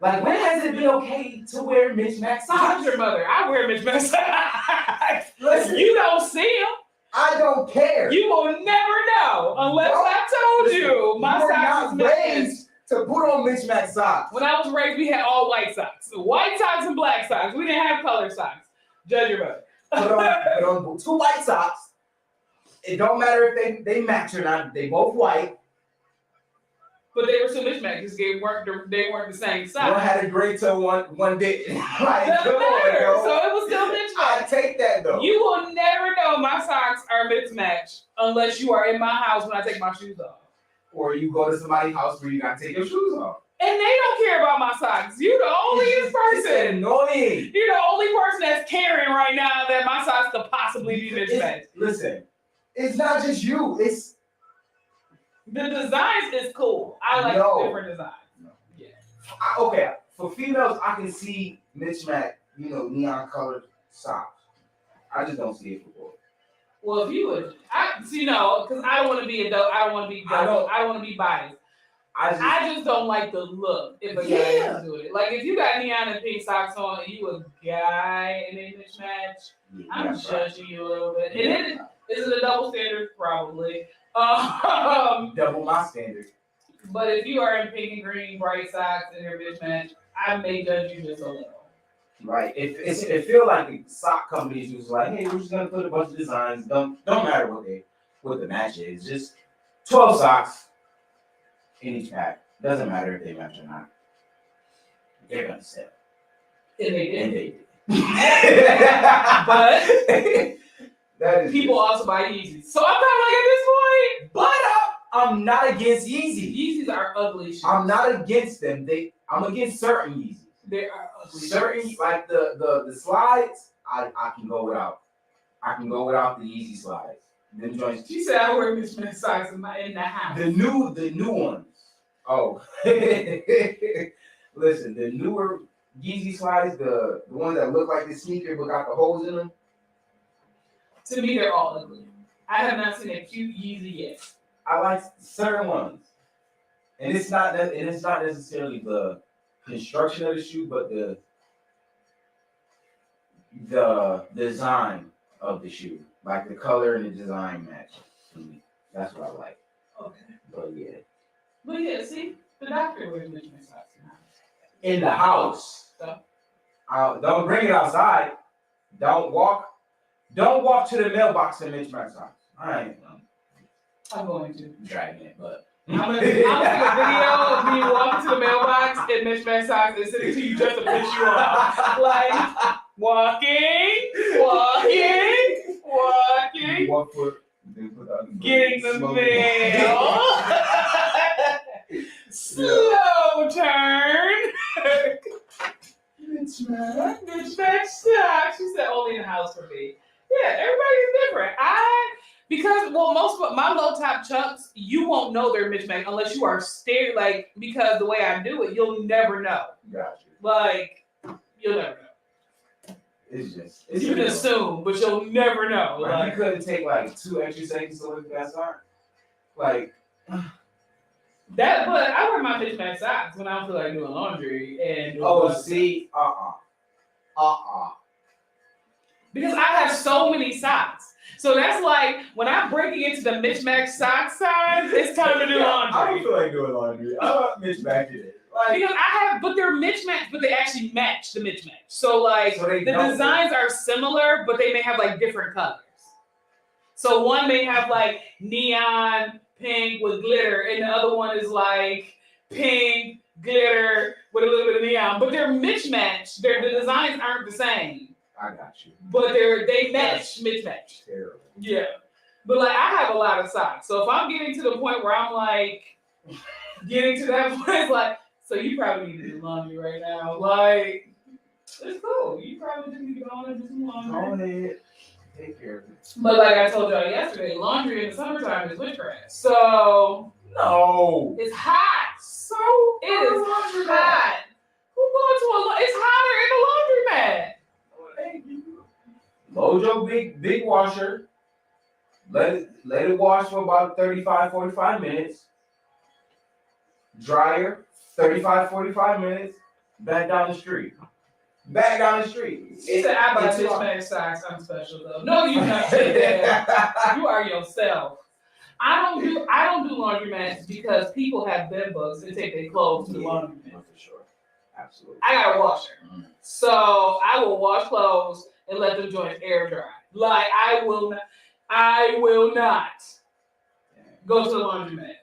D: Like when has it been okay to wear Mitch Mac socks?
C: I'm your mother. I wear Mitch Mac socks.
D: Listen,
C: you don't see them.
D: I don't care.
C: You will never know unless I told you. My socks is
D: to put on mismatched socks.
C: When I was raised, we had all white socks. White socks and black socks. We didn't have color socks. Judge your mother.
D: Put on 2 white socks. It don't matter if they match or not. They both white.
C: But they were still mismatched because they weren't the same size.
D: One had a gray toe, one didn't. Like,
C: Doesn't
D: come on,
C: matter.
D: yo.
C: So it was still mismatched.
D: I take that though.
C: You will never know my socks are mismatched unless you are in my house when I take my shoes off.
D: Or you go to somebody's house where you gotta take your shoes off.
C: And they don't care about my socks. You're the only
D: It's
C: person.
D: annoying.
C: You're the only person that's caring right now that my socks could possibly be mismatched.
D: Listen, it's not just you. It's
C: The designs is cool. I like the different designs.
D: No.
C: Yeah.
D: Okay. For females, I can see mismatched, neon colored socks. I just don't see it for boys.
C: Well, if you would, because I don't want to be a dope. I don't want to be dope. I don't want to be biased. I just don't like the look if a guy is doing it. Like if you got neon and pink socks on and you a guy and they mismatch, I'm judging you a little bit. And is it a double standard? Probably.
D: Double my standard.
C: But if you are in pink and green bright socks and they're mismatched, I may judge you just a little.
D: Right. It feel like the sock companies was like, hey, we're just gonna put a bunch of designs. Don't matter what the match is. Just 12 socks in each pack. Doesn't matter if they match or not. They're gonna sell.
C: And they did.
D: And they did.
C: But
D: that is
C: people also buy Yeezys. So I'm kind of like at this point.
D: But I'm not against Yeezys.
C: Yeezys are ugly shoes.
D: I'm not against them. I'm against certain Yeezys.
C: They are ugly.
D: Certain like the slides, I can go without. I can go without the Yeezy slides. Them joints.
C: She said I wear mismatched socks in the house.
D: The new ones. Oh, listen, the newer Yeezy slides, the ones that look like the sneaker but got the holes in them.
C: To me, they're all ugly. I have not seen a cute Yeezy yet.
D: I like certain ones, and it's not necessarily the construction of the shoe, but the design of the shoe, like the color and the design match. That's what I like.
C: Okay. But yeah, see, the doctor wears mismatched socks now.
D: In the house.
C: So.
D: Don't bring it outside. Don't walk to the mailbox in mismatched socks. I'm
C: going to.
D: dragging it, but.
C: I'm gonna take a video of me walking to the mailbox in mismatched socks and sitting to you just to piss you off. Like, walking.
D: 1 foot.
C: Getting the mail. Slow turn. Mismatched socks. She said only in the house for me. Yeah, everybody's different. Because most of my low top chucks, you won't know they're mismatched unless you are staring, like, because the way I do it, you'll never know.
D: Gotcha.
C: Like, you'll never know.
D: It's
C: you can assume, but you'll never know.
D: Like, you couldn't take like 2 extra seconds to look at that sock. Like
C: that, but I wear my mismatched socks when I don't feel like doing laundry and because I have so many socks. So that's like when I'm breaking into the mismatched sock size, it's time to do laundry.
D: I don't feel like doing laundry. I'm not mismatching it.
C: Because but they're mismatched, but they actually match the mismatch. So the designs are similar, but they may have like different colors. So one may have like neon pink with glitter, and the other one is like pink glitter with a little bit of neon. But they're mismatched. The designs aren't the same.
D: I got you.
C: But they match mismatch.
D: Terrible.
C: Yeah. But like I have a lot of socks. So if I'm getting to the point where I'm like getting to that point, it's like, so you probably need to do laundry right now. Like, it's cool. You probably just need to go on and do some laundry.
D: Go ahead. Take care of it.
C: But like I told y'all yesterday, laundry in the summertime is witchcraft. So
D: no.
C: It's hot. So it is hot. Who going to it's hotter in the laundromat.
D: Load your big washer. Let it wash for about 35, 45 minutes. Dryer, 35, 45 minutes. Back down the street.
C: She said, I buy mismatched socks. I'm special though. No, you're not. You are yourself. I don't do laundromats because people have bed bugs and take their clothes to the laundromat.
D: For sure. Absolutely.
C: I got a washer. So I will wash clothes and let them joints air dry. Like I will not go to the laundromat.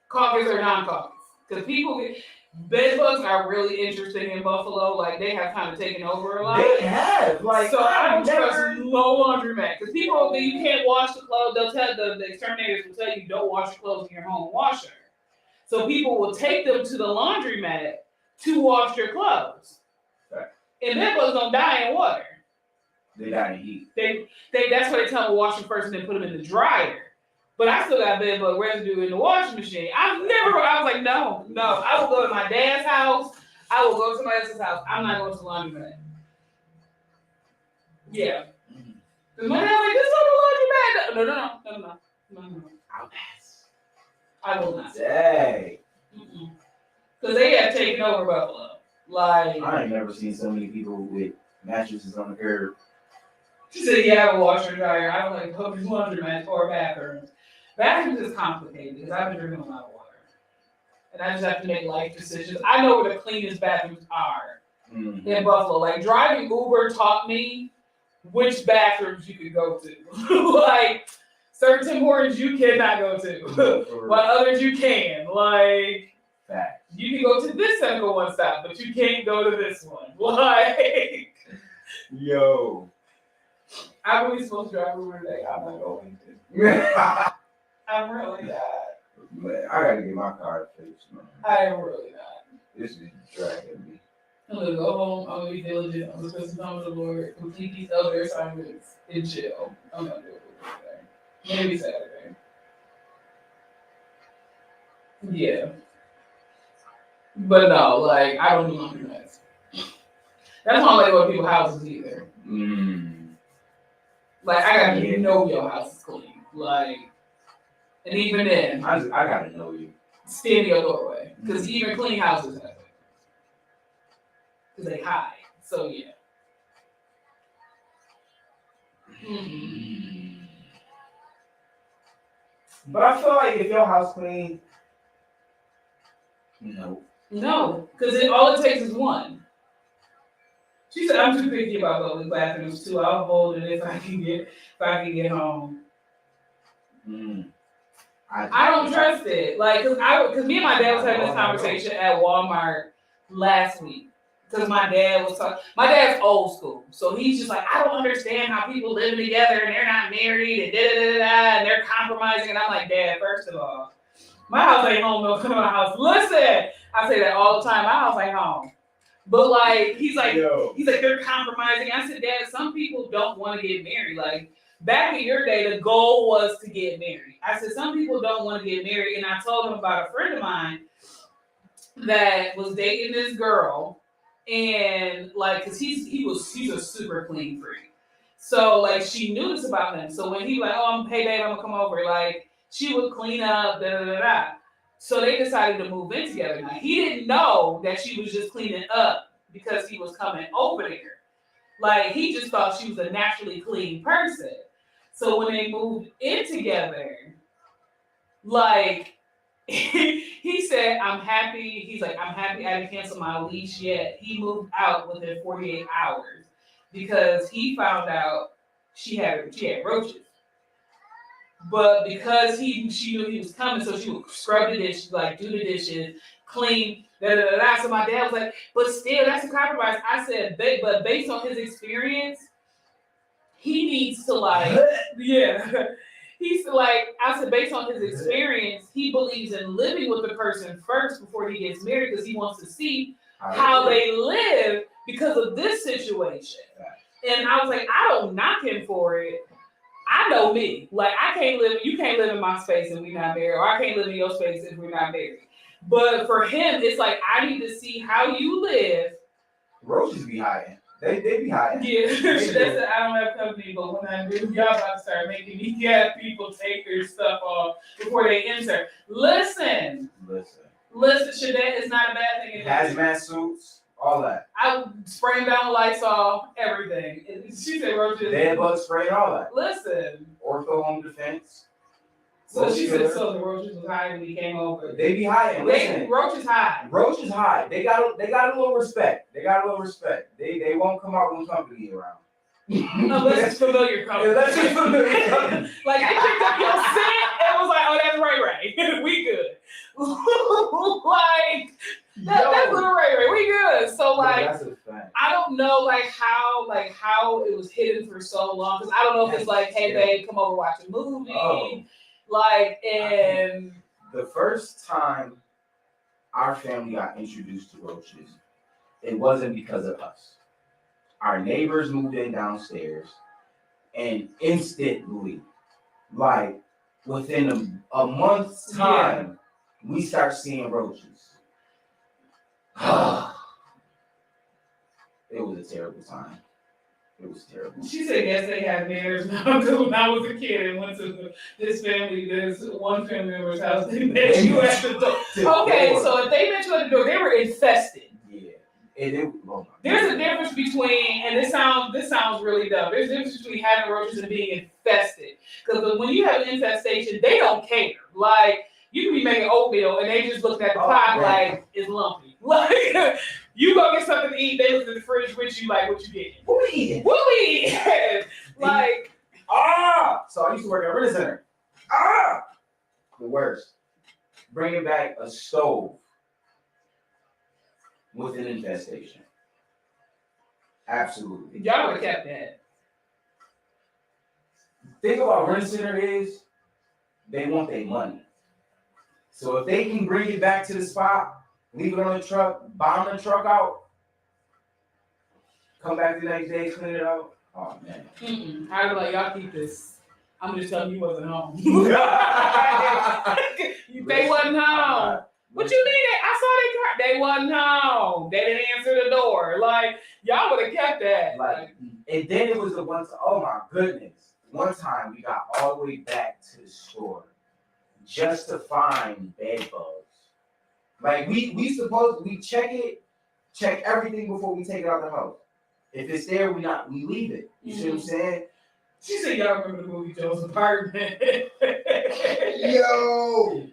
C: Caucus or non-caucus. Because bed bugs are really interesting in Buffalo. Like they have kind of taken over a lot.
D: They have. Like,
C: so I don't trust no laundromat. Because people think you can't wash the clothes. They'll tell the exterminators will tell you don't wash your clothes in your home washer. So people will take them to the laundromat to wash your clothes.
D: Right.
C: And bed bugs don't die in water.
D: They die in heat.
C: That's why they tell them to wash them first and then put them in the dryer. But I still got bed bug residue in the washing machine. I was like, no. I will go to my dad's house. I will go to somebody else's house. I'm not going to the laundromat. Yeah. Because my dad's like, this is not the laundromat. No. I'll pass. I will not.
D: Dang.
C: Because they have taken over Buffalo. Like,
D: I ain't never seen so many people with mattresses on the curb.
C: She said, yeah, I have a washer and dryer. I don't like public laundromats or bathrooms. Bathrooms is complicated because I've been drinking a lot of water. And I just have to make life decisions. I know where the cleanest bathrooms are in Buffalo. Like, driving Uber taught me which bathrooms you could go to. Like, certain Tim Hortons you cannot go to, while others you can. Like, you can go to this Seneca one stop, but you can't go to this one. Like,
D: yo.
C: I'm really supposed to drive Uber today. I'm not going to. I'm really not.
D: Man, I gotta get my car fixed, man.
C: I am really not.
D: This is dragging me.
C: I'm gonna go home. I'm gonna be diligent. I'm gonna spend some time with the Lord. Complete these other assignments and chill. I'm gonna do it today. Maybe Saturday. Yeah. But no, like I don't do laundromats. That's why I don't like going to people's houses either. Like I gotta know your house is clean. Like, and even then,
D: I gotta know you.
C: Stand in your doorway because even clean houses have it because they hide. So yeah.
D: But I feel like if your house clean,
C: no, because all it takes is one. She said, "I'm too picky about public bathrooms too. I'll hold it if I can get home." I don't trust it. Like, cause me and my dad was having this conversation at Walmart last week. Cause my dad was talking. My dad's old school, so he's just like, I don't understand how people living together and they're not married and and they're compromising. And I'm like, Dad, first of all, my house ain't home. No, come to my house. Listen, I say that all the time. My house ain't home. But like, he's like, they're compromising. I said, Dad, some people don't want to get married. Like back in your day, the goal was to get married. I said, some people don't want to get married. And I told him about a friend of mine that was dating this girl. And like, cause he's a super clean freak. So like, she knew this about him. So when he like, hey babe, I'm gonna come over. Like, she would clean up, So they decided to move in together. Now, he didn't know that she was just cleaning up because he was coming over there. Like, he just thought she was a naturally clean person. So when they moved in together, like, he said, I'm happy. He's like, I'm happy I didn't cancel my lease yet. He moved out within 48 hours because he found out she had roaches. But because she knew he was coming, so she would scrub the dishes, like do the dishes, clean, So my dad was like, but still, that's a compromise. I said, but based on his experience, he needs to He's like, I said, based on his experience, he believes in living with the person first before he gets married because he wants to see how they live because of this situation. And I was like, I don't knock him for it. I know me. Like, you can't live in my space if we're not married, or I can't live in your space if we're not married. But for him, it's like, I need to see how you live.
D: Roaches be hiding. They be hiding.
C: Yeah, she said, I don't have company, but when I do, y'all about to start making me have people take their stuff off before they enter. Listen, Shadette is not a bad thing.
D: Hazmat suits, all that.
C: I would spray them down with Lysol, everything. She said roaches.
D: Bed bug spray, all that.
C: Listen.
D: Ortho home defense.
C: So she said, so the roaches was high when he came over.
D: They be high. And listen,
C: roaches high.
D: Roaches high. They got a little respect. They won't come out when company around.
C: Unless it's familiar company.
D: Unless it's familiar company.
C: Like they picked up your scent and was like, oh, that's Ray. We good. Like that's little Ray. We good. So like,
D: that's a fact.
C: I don't know how it was hidden for so long, because I don't know if it's like, hey babe, come over watch a movie.
D: Oh.
C: Like, and
D: The first time our family got introduced to roaches, it wasn't because of us. Our neighbors moved in downstairs, and instantly, like within a month's time, we start seeing roaches. It was a terrible time. It was terrible.
C: she said, yes, they had bears now. Because when I was a kid and went to this one family member's house, they met you at the door. Okay, so if they met you at the door, they were infested.
D: Yeah.
C: There's a difference between, and this sounds really dumb. There's a difference between having roaches and being infested. Because when you have an infestation, they don't care. Like, you can be making oatmeal and they just looking at the pot like it's lumpy. Like, you go get something to eat, they look at the fridge with you like, what you getting?
D: What we eating?
C: Like,
D: So I used to work at Rent Center. The worst. Bringing back a stove with an infestation. Absolutely.
C: y'all would have kept that.
D: The thing about Rent Center is they want their money. So if they can bring it back to the spot, leave it on the truck, bomb the truck out, come back the next day, clean it out. Oh man.
C: I was like, y'all keep this. I'm just telling you wasn't home. They wasn't home. What you needed? I saw they wasn't home. They didn't answer the door. Like, y'all would have kept that.
D: Like, and then it was the one time, oh my goodness. One time we got all the way back to the store just to find bed bugs. Like we check everything before we take it out of the house. If it's there, we leave it. You see what I'm saying?
C: She said, y'all remember the movie Joe's Apartment?
D: Yo!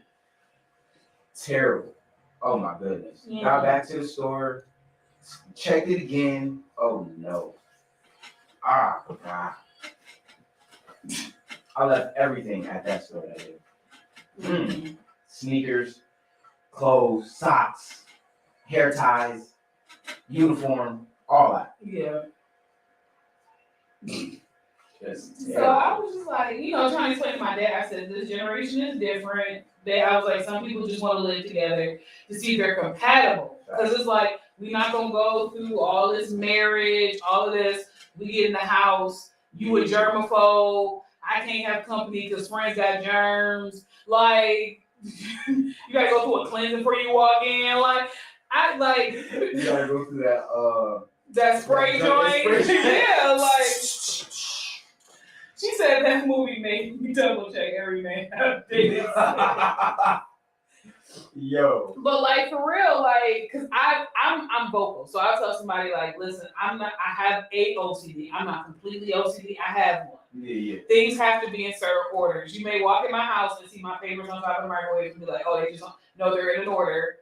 D: Terrible. Oh my goodness. Got back to the store, checked it again. Oh no. God. I left everything at that store that day. Sneakers, clothes, socks, hair ties, uniform, all that.
C: Yeah.
D: Just
C: So I was just like, trying to explain to my dad, I said, this generation is different. I was like, some people just want to live together to see if they're compatible. Because it's like, we're not going to go through all this marriage, all of this. We get in the house, you a germaphobe. I can't have company because friends got germs. Like, you got to go through a cleansing before you walk in.
D: you gotta go through
C: that spray joint. Yeah, like. She said that movie made me double check every man I've dated.
D: Yo.
C: But like for real, like, cause I'm vocal, so I tell somebody like, listen, I have a OCD. I'm not completely OCD. I have one.
D: Yeah.
C: Things have to be in certain orders. You may walk in my house and see my papers on top of the microwave and be like, oh, they're in an order.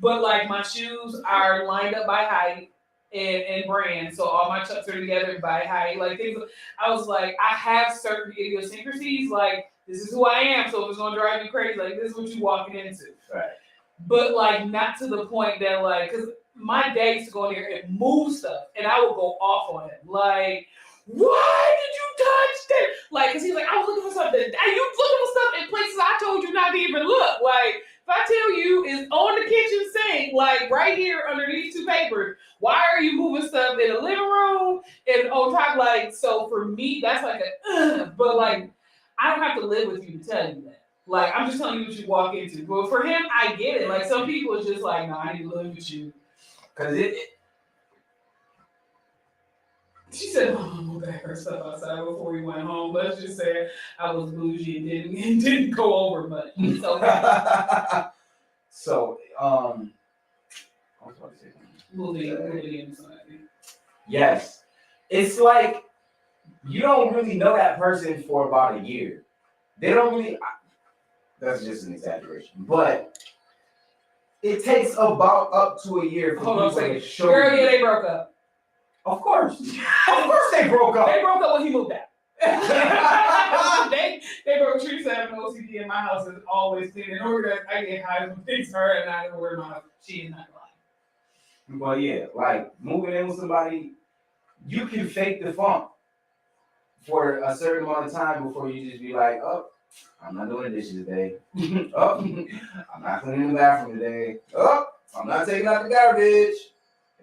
C: But like my shoes are lined up by height and brand, so all my chucks are together by height. Like things, I was like, I have certain idiosyncrasies. Like this is who I am. So if it's gonna drive you crazy, like this is what you walking into.
D: Right.
C: But like not to the point that like, cause my dad used to go in there and move stuff, and I would go off on him. Like, why did you touch that? Like, cause he's like, I was looking for something. You looking for stuff in places I told you not to even look. Like, if I tell you it's on the kitchen sink, like right here under these two papers, why are you moving stuff in the living room and on top? Like, so for me, that's like but like, I don't have to live with you to tell you that. Like, I'm just telling you what you walk into. But for him, I get it. Like, some people are just like, no, I need to live with you.
D: Cause
C: She said, "Mom, we'll back her stuff outside before we went home." Let's just say I was bougie and didn't go over much. So,
D: I was about to say something.
C: moving inside.
D: Yes, it's like you don't really know that person for about a year. They don't really. That's just an exaggeration. But it takes about up to a year for
C: Hold on a
D: people to
C: second.
D: show
C: Girl,
D: you.
C: yeah, they broke up.
D: Of course. Of course they broke up.
C: They broke up when he moved out. they broke. Tree said OCD in my house is always clean and organized. I get high and fix her and I don't wear my house. She is not lying.
D: But yeah, like moving in with somebody, you can fake the funk for a certain amount of time before you just be like, oh, I'm not doing the dishes today. Oh, I'm not cleaning the bathroom today. Oh, I'm not taking out the garbage.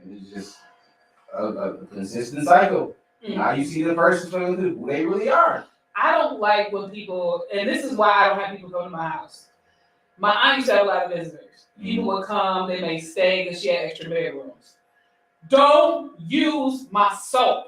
D: And it's just a consistent cycle. Now you see the person for who they really are.
C: I don't like when people, and this is why I don't have people come to my house. My aunt used to have a lot of visitors. People would come, they may stay because she had extra bedrooms. Don't use my soap.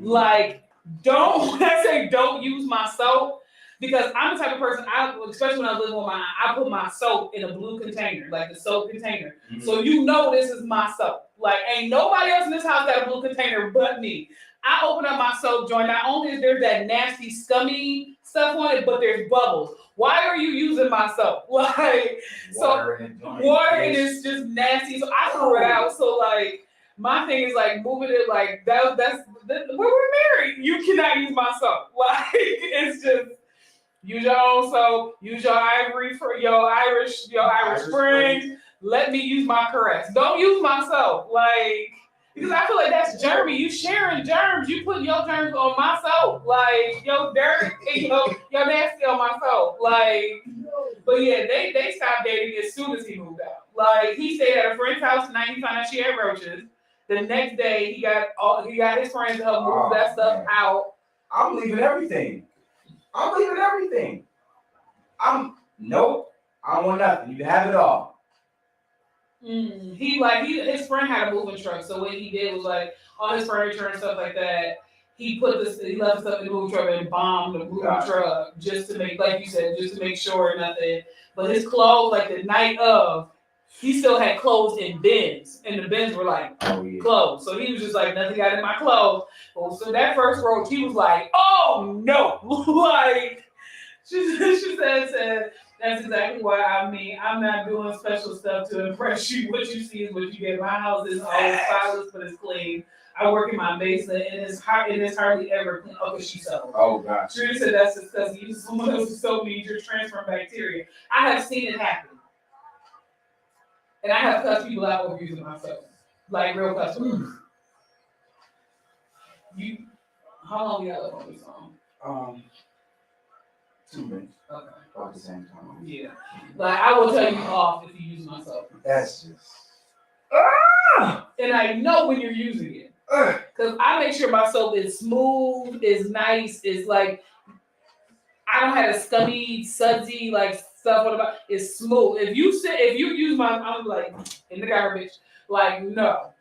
C: Like, don't, I say don't use my soap because I'm the type of person, especially when I live on my aunt, I put my soap in a blue container, like the soap container. So you know this is my soap. Like, ain't nobody else in this house got a blue container but me. I open up my soap joint. Not only is there that nasty, scummy stuff on it, but there's bubbles. Why are you using my soap? Like, water and it's just nasty. So I threw it out. So like, my thing is like moving it like that's where we're married. You cannot use my soap. Like, it's just use your own soap. Use your Ivory for your Irish Springs. Let me use my Caress. Don't use my soap. Like. Because I feel like that's germy. You sharing germs. You putting your germs on my soap. Like, your dirt and your nasty on my soap. Like, but yeah, they stopped dating as soon as he moved out. Like, he stayed at a friend's house tonight. He found out she had roaches. The next day, he got his friends to help move that stuff out.
D: I'm leaving everything. Nope. I don't want nothing. You can have it all.
C: His friend had a moving truck, so what he did was like all his furniture and stuff like that. He left stuff in the moving truck and bombed the moving truck just to make, like you said, just to make sure nothing. But his clothes, like the night of, he still had clothes in bins, and the bins were like clothes. So he was just like, nothing got in my clothes. Well, so that first roach, he was like, oh no, like she said. That's exactly why I'm not doing special stuff to impress you. What you see is what you get. My house is always spotless, but it's clean. I work in my basement, and it's hardly ever clean. Oh, because she sold.
D: Oh, gosh.
C: Trina said that's just because you use someone else's soap means you're transferring bacteria. I have seen it happen. And I have cussed people out over using my soap. Like real customers. How long you got left on this song?
D: 2 minutes.
C: Okay.
D: About the same time.
C: Yeah. Like, I will tell you off if you use my soap.
D: That's just.
C: And I know when you're using it. Because I make sure my soap is smooth, is nice, is like, I don't have a scummy, sudsy, like, stuff on the bottom. It's smooth. If you use my, I'm like, in the garbage. Like, no.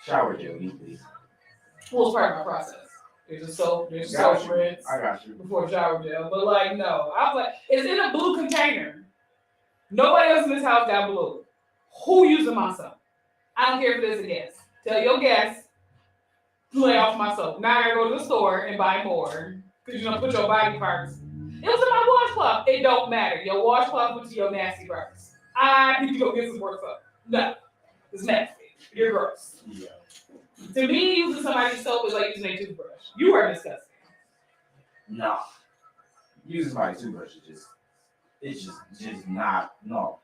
D: Shower gel, please.
C: Well, it's part of my process. There's a soap rinse.
D: I got you.
C: Before shower gel. But like, no. I was like, it's in a blue container. Nobody else in this house got blue. Who using my soap? I don't care if it is a guest. Tell your guests to lay off my soap. Now I gotta go to the store and buy more. Because you don't put your body parts. It was in my washcloth. It don't matter. Your washcloth went to your nasty parts. I need to go get some more soap. No. It's nasty. You're gross.
D: Yeah.
C: To me, using somebody's soap is like using a toothbrush. You are disgusting.
D: No. Using somebody's toothbrush is just not, no.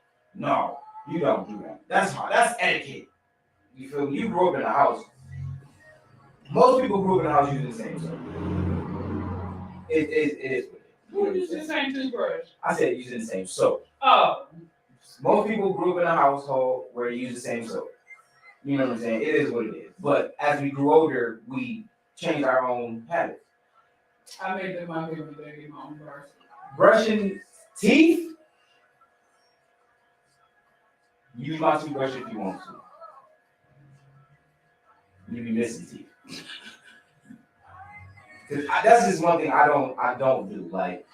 D: You don't do that. That's etiquette. You feel me? You grew up in a house. Most people grew up in a house using the same soap. It is what it is.
C: Who uses the same toothbrush?
D: I said using the same soap.
C: Oh.
D: Most people grew up in a household where you use the same soap. You know what I'm saying? It is what it is. But as we grew older, we changed our own habits.
C: I made them my favorite thing in my own brush.
D: Brushing teeth? Use my toothbrush if you want to. You be missing teeth. That's just one thing I don't do. Like,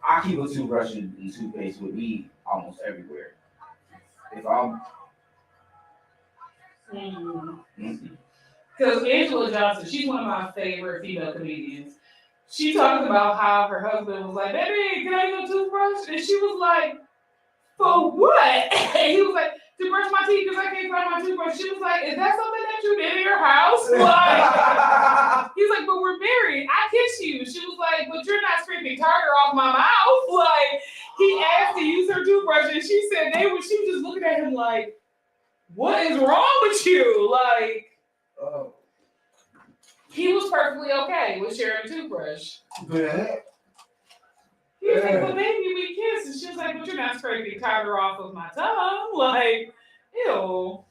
D: I keep a toothbrush and toothpaste with me almost everywhere. If I'm because
C: Angela Johnson, she's one of my favorite female comedians. she talked about how her husband was like, baby, can I use a toothbrush? And she was like, for what? And he was like, to brush my teeth because I can't find my toothbrush. She was like, is that something that you did in your house? Like, he's like, but we're married. I kiss you. She was like, but you're not scraping tartar off my mouth. Like, he asked to use her toothbrush, and she said she was just looking at him like, what is wrong with you? Like, he was perfectly okay with sharing a toothbrush.
D: Yeah.
C: He was like, but baby, we kissed. And she was like, but you're not scraping tartar off of my tongue. Like, ew.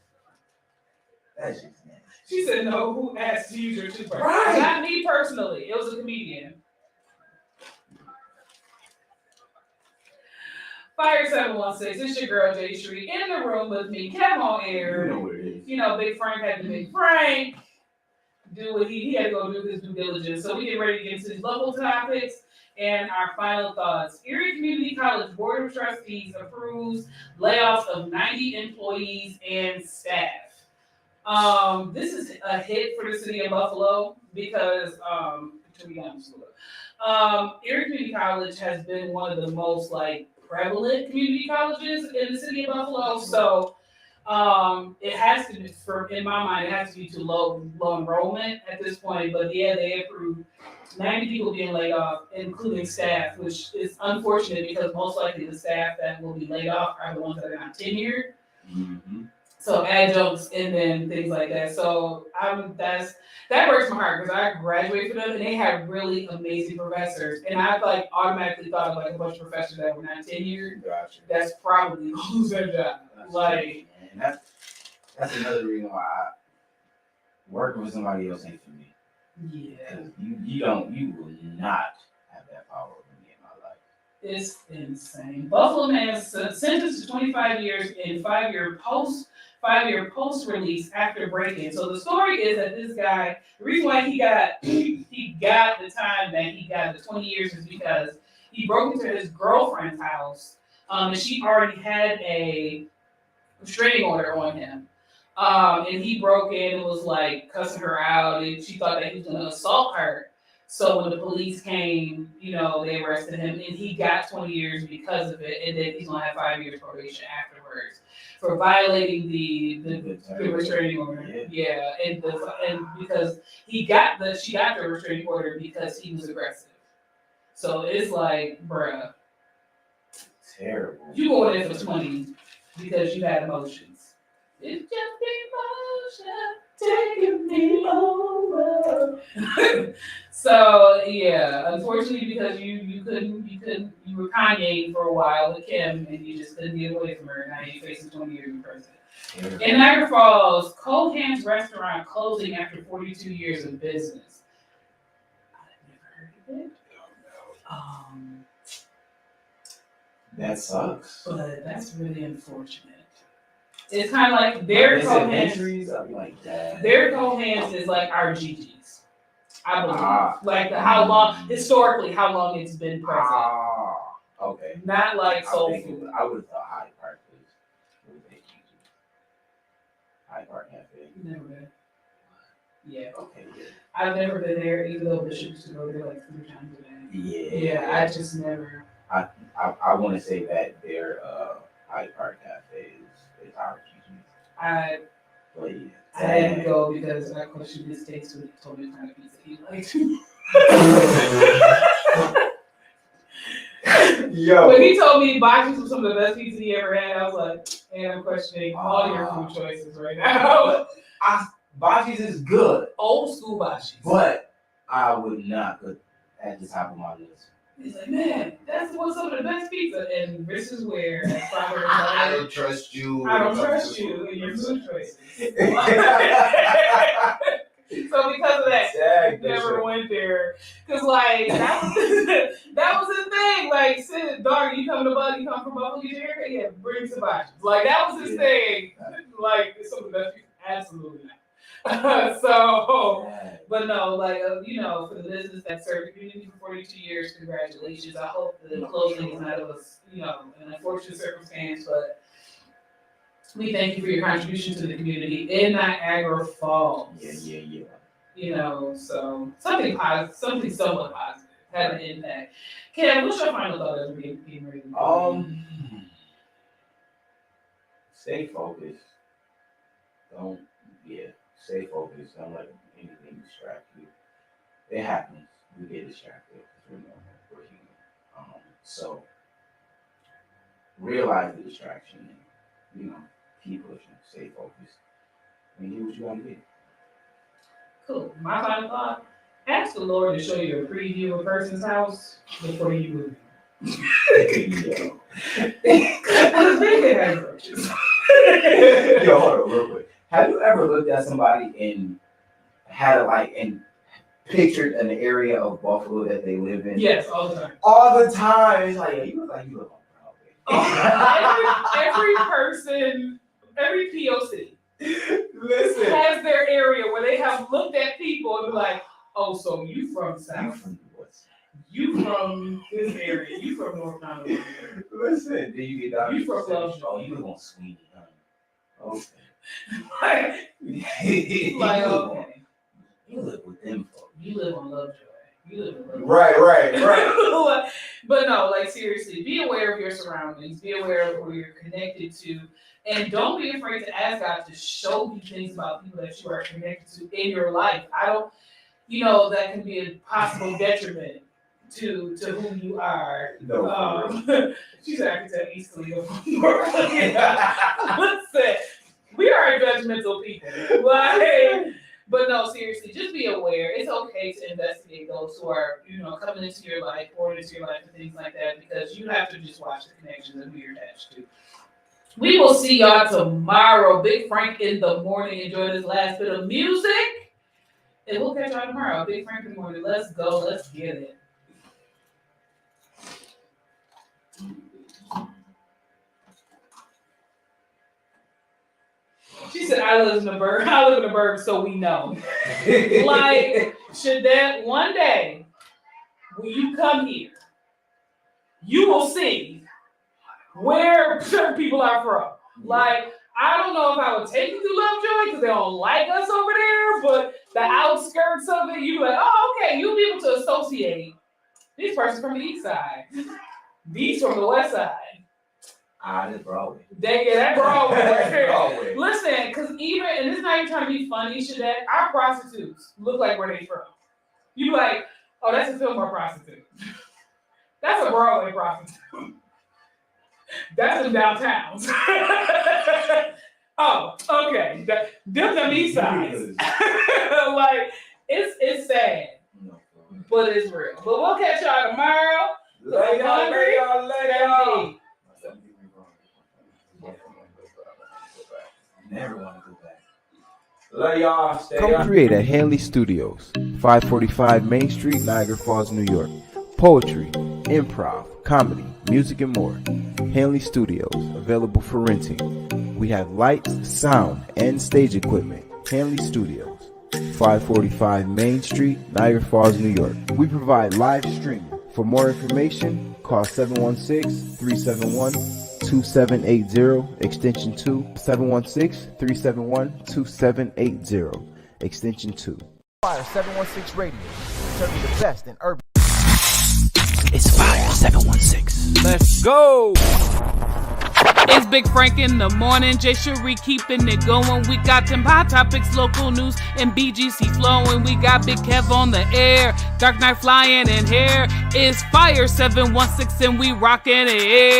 D: That's just nasty.
C: She said, no, who asked to use your toothbrush?
D: Right.
C: Not me personally. It was a comedian. Fire 716, it's your girl Jay Street in the room with me. Kev on air.
D: You know what it is.
C: You know, Big Frank had to Big Frank do what he had to go do his due diligence. So we get ready to get into these local topics and our final thoughts. Erie Community College Board of Trustees approves layoffs of 90 employees and staff. This is a hit for the city of Buffalo because Erie Community College has been one of the most prevalent community colleges in the city of Buffalo. So it has to be, in my mind, it has to be to low enrollment at this point. But yeah, they approved 90 people being laid off, including staff, which is unfortunate because most likely the staff that will be laid off are the ones that are not tenured.
D: Mm-hmm.
C: So adjuncts and then things like that. So that breaks my heart because I graduated from them and they had really amazing professors. And I automatically thought of a bunch of professors that were not tenured.
D: Gotcha.
C: That's probably gonna lose their job.
D: And that's another reason why working with somebody else ain't for me.
C: Yeah.
D: You will not have that power over me in my life.
C: It's insane. Buffalo man is sentenced to 25 years in 5-year post-release after break-in. So the story is that this guy, the reason why he got the time that he got, the 20 years, is because he broke into his girlfriend's house, and she already had a restraining order on him. And he broke in and was cussing her out, and she thought that he was going to assault her. So when the police came, they arrested him, and he got 20 years because of it, and then he's going to have 5 years probation afterwards for violating the restraining order. Yeah, and because she got the restraining order because he was aggressive. So it's bruh,
D: terrible.
C: You going in for 20 because you had emotions. It's just emotion taking me over. So yeah, unfortunately, because you were Kanye for a while with Kim, and you just couldn't get away from her. Now you're facing 20 years in prison. In Niagara Falls, Cold Hands Restaurant closing after 42 years of business. I've never heard of it.
D: That sucks.
C: But that's really unfortunate. It's kind of like their Cold Hands. Their Cold Hands is like our GGs. I believe. How long it's been present.
D: Okay.
C: Not like soul food.
D: I would have thought Hyde Park was a GG. Hyde Park Cafe.
C: Never been. Yeah.
D: Okay, yeah.
C: I've never been there, even though Bishop used to go there 3 times a day. Yeah, I just never.
D: I want to say that their Hyde Park Cafe is our GG. But yeah.
C: I didn't go because I questioned his taste when he told me the kind of pizza he liked.
D: Yo.
C: When he told me Bocce's was some of the best pizza he ever had, I was like, and I'm questioning all your food choices right now.
D: Bocce's is good.
C: Old school Bocce's.
D: But I would not put at the top of my list.
C: He's like, man, that's what's some of the best pizza. And this is where
D: I don't trust you.
C: I don't trust you in your food choices. So because of that, never went there. Cause that was his thing. Sid, dog, you come from Buffalo, get your haircut? Yeah, bring some boxes. That was his thing. It's some of the best pizza. Absolutely not. But no, for the business that served the community for 42 years, congratulations. I hope the closing is not an unfortunate circumstance, but we thank you for your contribution to the community in Niagara Falls.
D: Yeah.
C: So something positive, something somewhat positive. had an impact. Kev, what's your final thought as we're getting ready?
D: Stay focused. Stay focused. Don't let anything distract you. It happens. We get distracted. We're human. So realize the distraction and, keep pushing. Stay focused. And get what you want to get.
C: Cool. My final thought, ask the Lord to show you a preview of a person's house before you move.
D: Yo, hold on, real quick. Have you ever looked at somebody and had and pictured an area of Buffalo that they live in?
C: Yes, all the time.
D: All the time. It's like, yo, you look like you live on Broadway.
C: Every person, every POC
D: Listen.
C: has their area where they have looked at people and be like, oh, so you from South. You from this area. You from North Carolina.
D: Listen, then you get down.
C: You from Lovejoy.
D: Oh, you live on Sweeney. Okay.
C: Okay.
D: You live with them folks.
C: You live on Lovejoy. You live in Lovejoy.
D: Right.
C: But no, seriously, be aware of your surroundings. Be aware of who you're connected to. And don't be afraid to ask God to show you things about people that you are connected to in your life. That can be a possible detriment to who you are.
D: No.
C: She's acting to East Listen, we are judgmental people. But no, seriously, just be aware. It's okay to investigate those who are, coming into your life, pouring into your life, and things like that, because you have to just watch the connections and who you're attached to. We will see y'all tomorrow. Big Frank in the morning. Enjoy this last bit of music. And we'll catch y'all tomorrow. Big Frank in the morning. Let's go. Let's get it. She said, I live in the burg, so we know. Should that one day, when you come here, you will see where certain people are from. I don't know if I would take you to Lovejoy because they don't like us over there, but the outskirts of it, you'll be like, oh, okay, you'll be able to associate this person from the east side, these from the west side.
D: That's Broadway.
C: That Broadway.
D: Broadway.
C: Listen, because and this is not even trying to be funny, Shadet, our prostitutes look like where they from. You be like, oh, that's a Fillmore prostitute. That's a Broadway prostitute. That's in downtown. Oh, okay. Them east sides. It's sad, but it's real. But we'll catch y'all tomorrow.
D: Lay y'all. Never want to go back. Love y'all.
H: Come create at Hanley Studios, 545 Main Street, Niagara Falls, New York. Poetry, improv, comedy, music, and more. Hanley Studios, available for renting. We have lights, sound, and stage equipment. Hanley Studios, 545 Main Street, Niagara Falls, New York. We provide live streaming. For more information, call 716-371-2780, extension 2, 716-371-2780, extension 2.
I: Fire 716 Radio, serving the best in urban.
G: It's Fire 716.
A: Let's go. It's Big Frank in the morning. Jay Cherie keeping it going. We got them hot topics, local news, and BGC flowing. We got Big Kev on the air. Dark Knight flying in here. It's Fire 716 and we rocking it.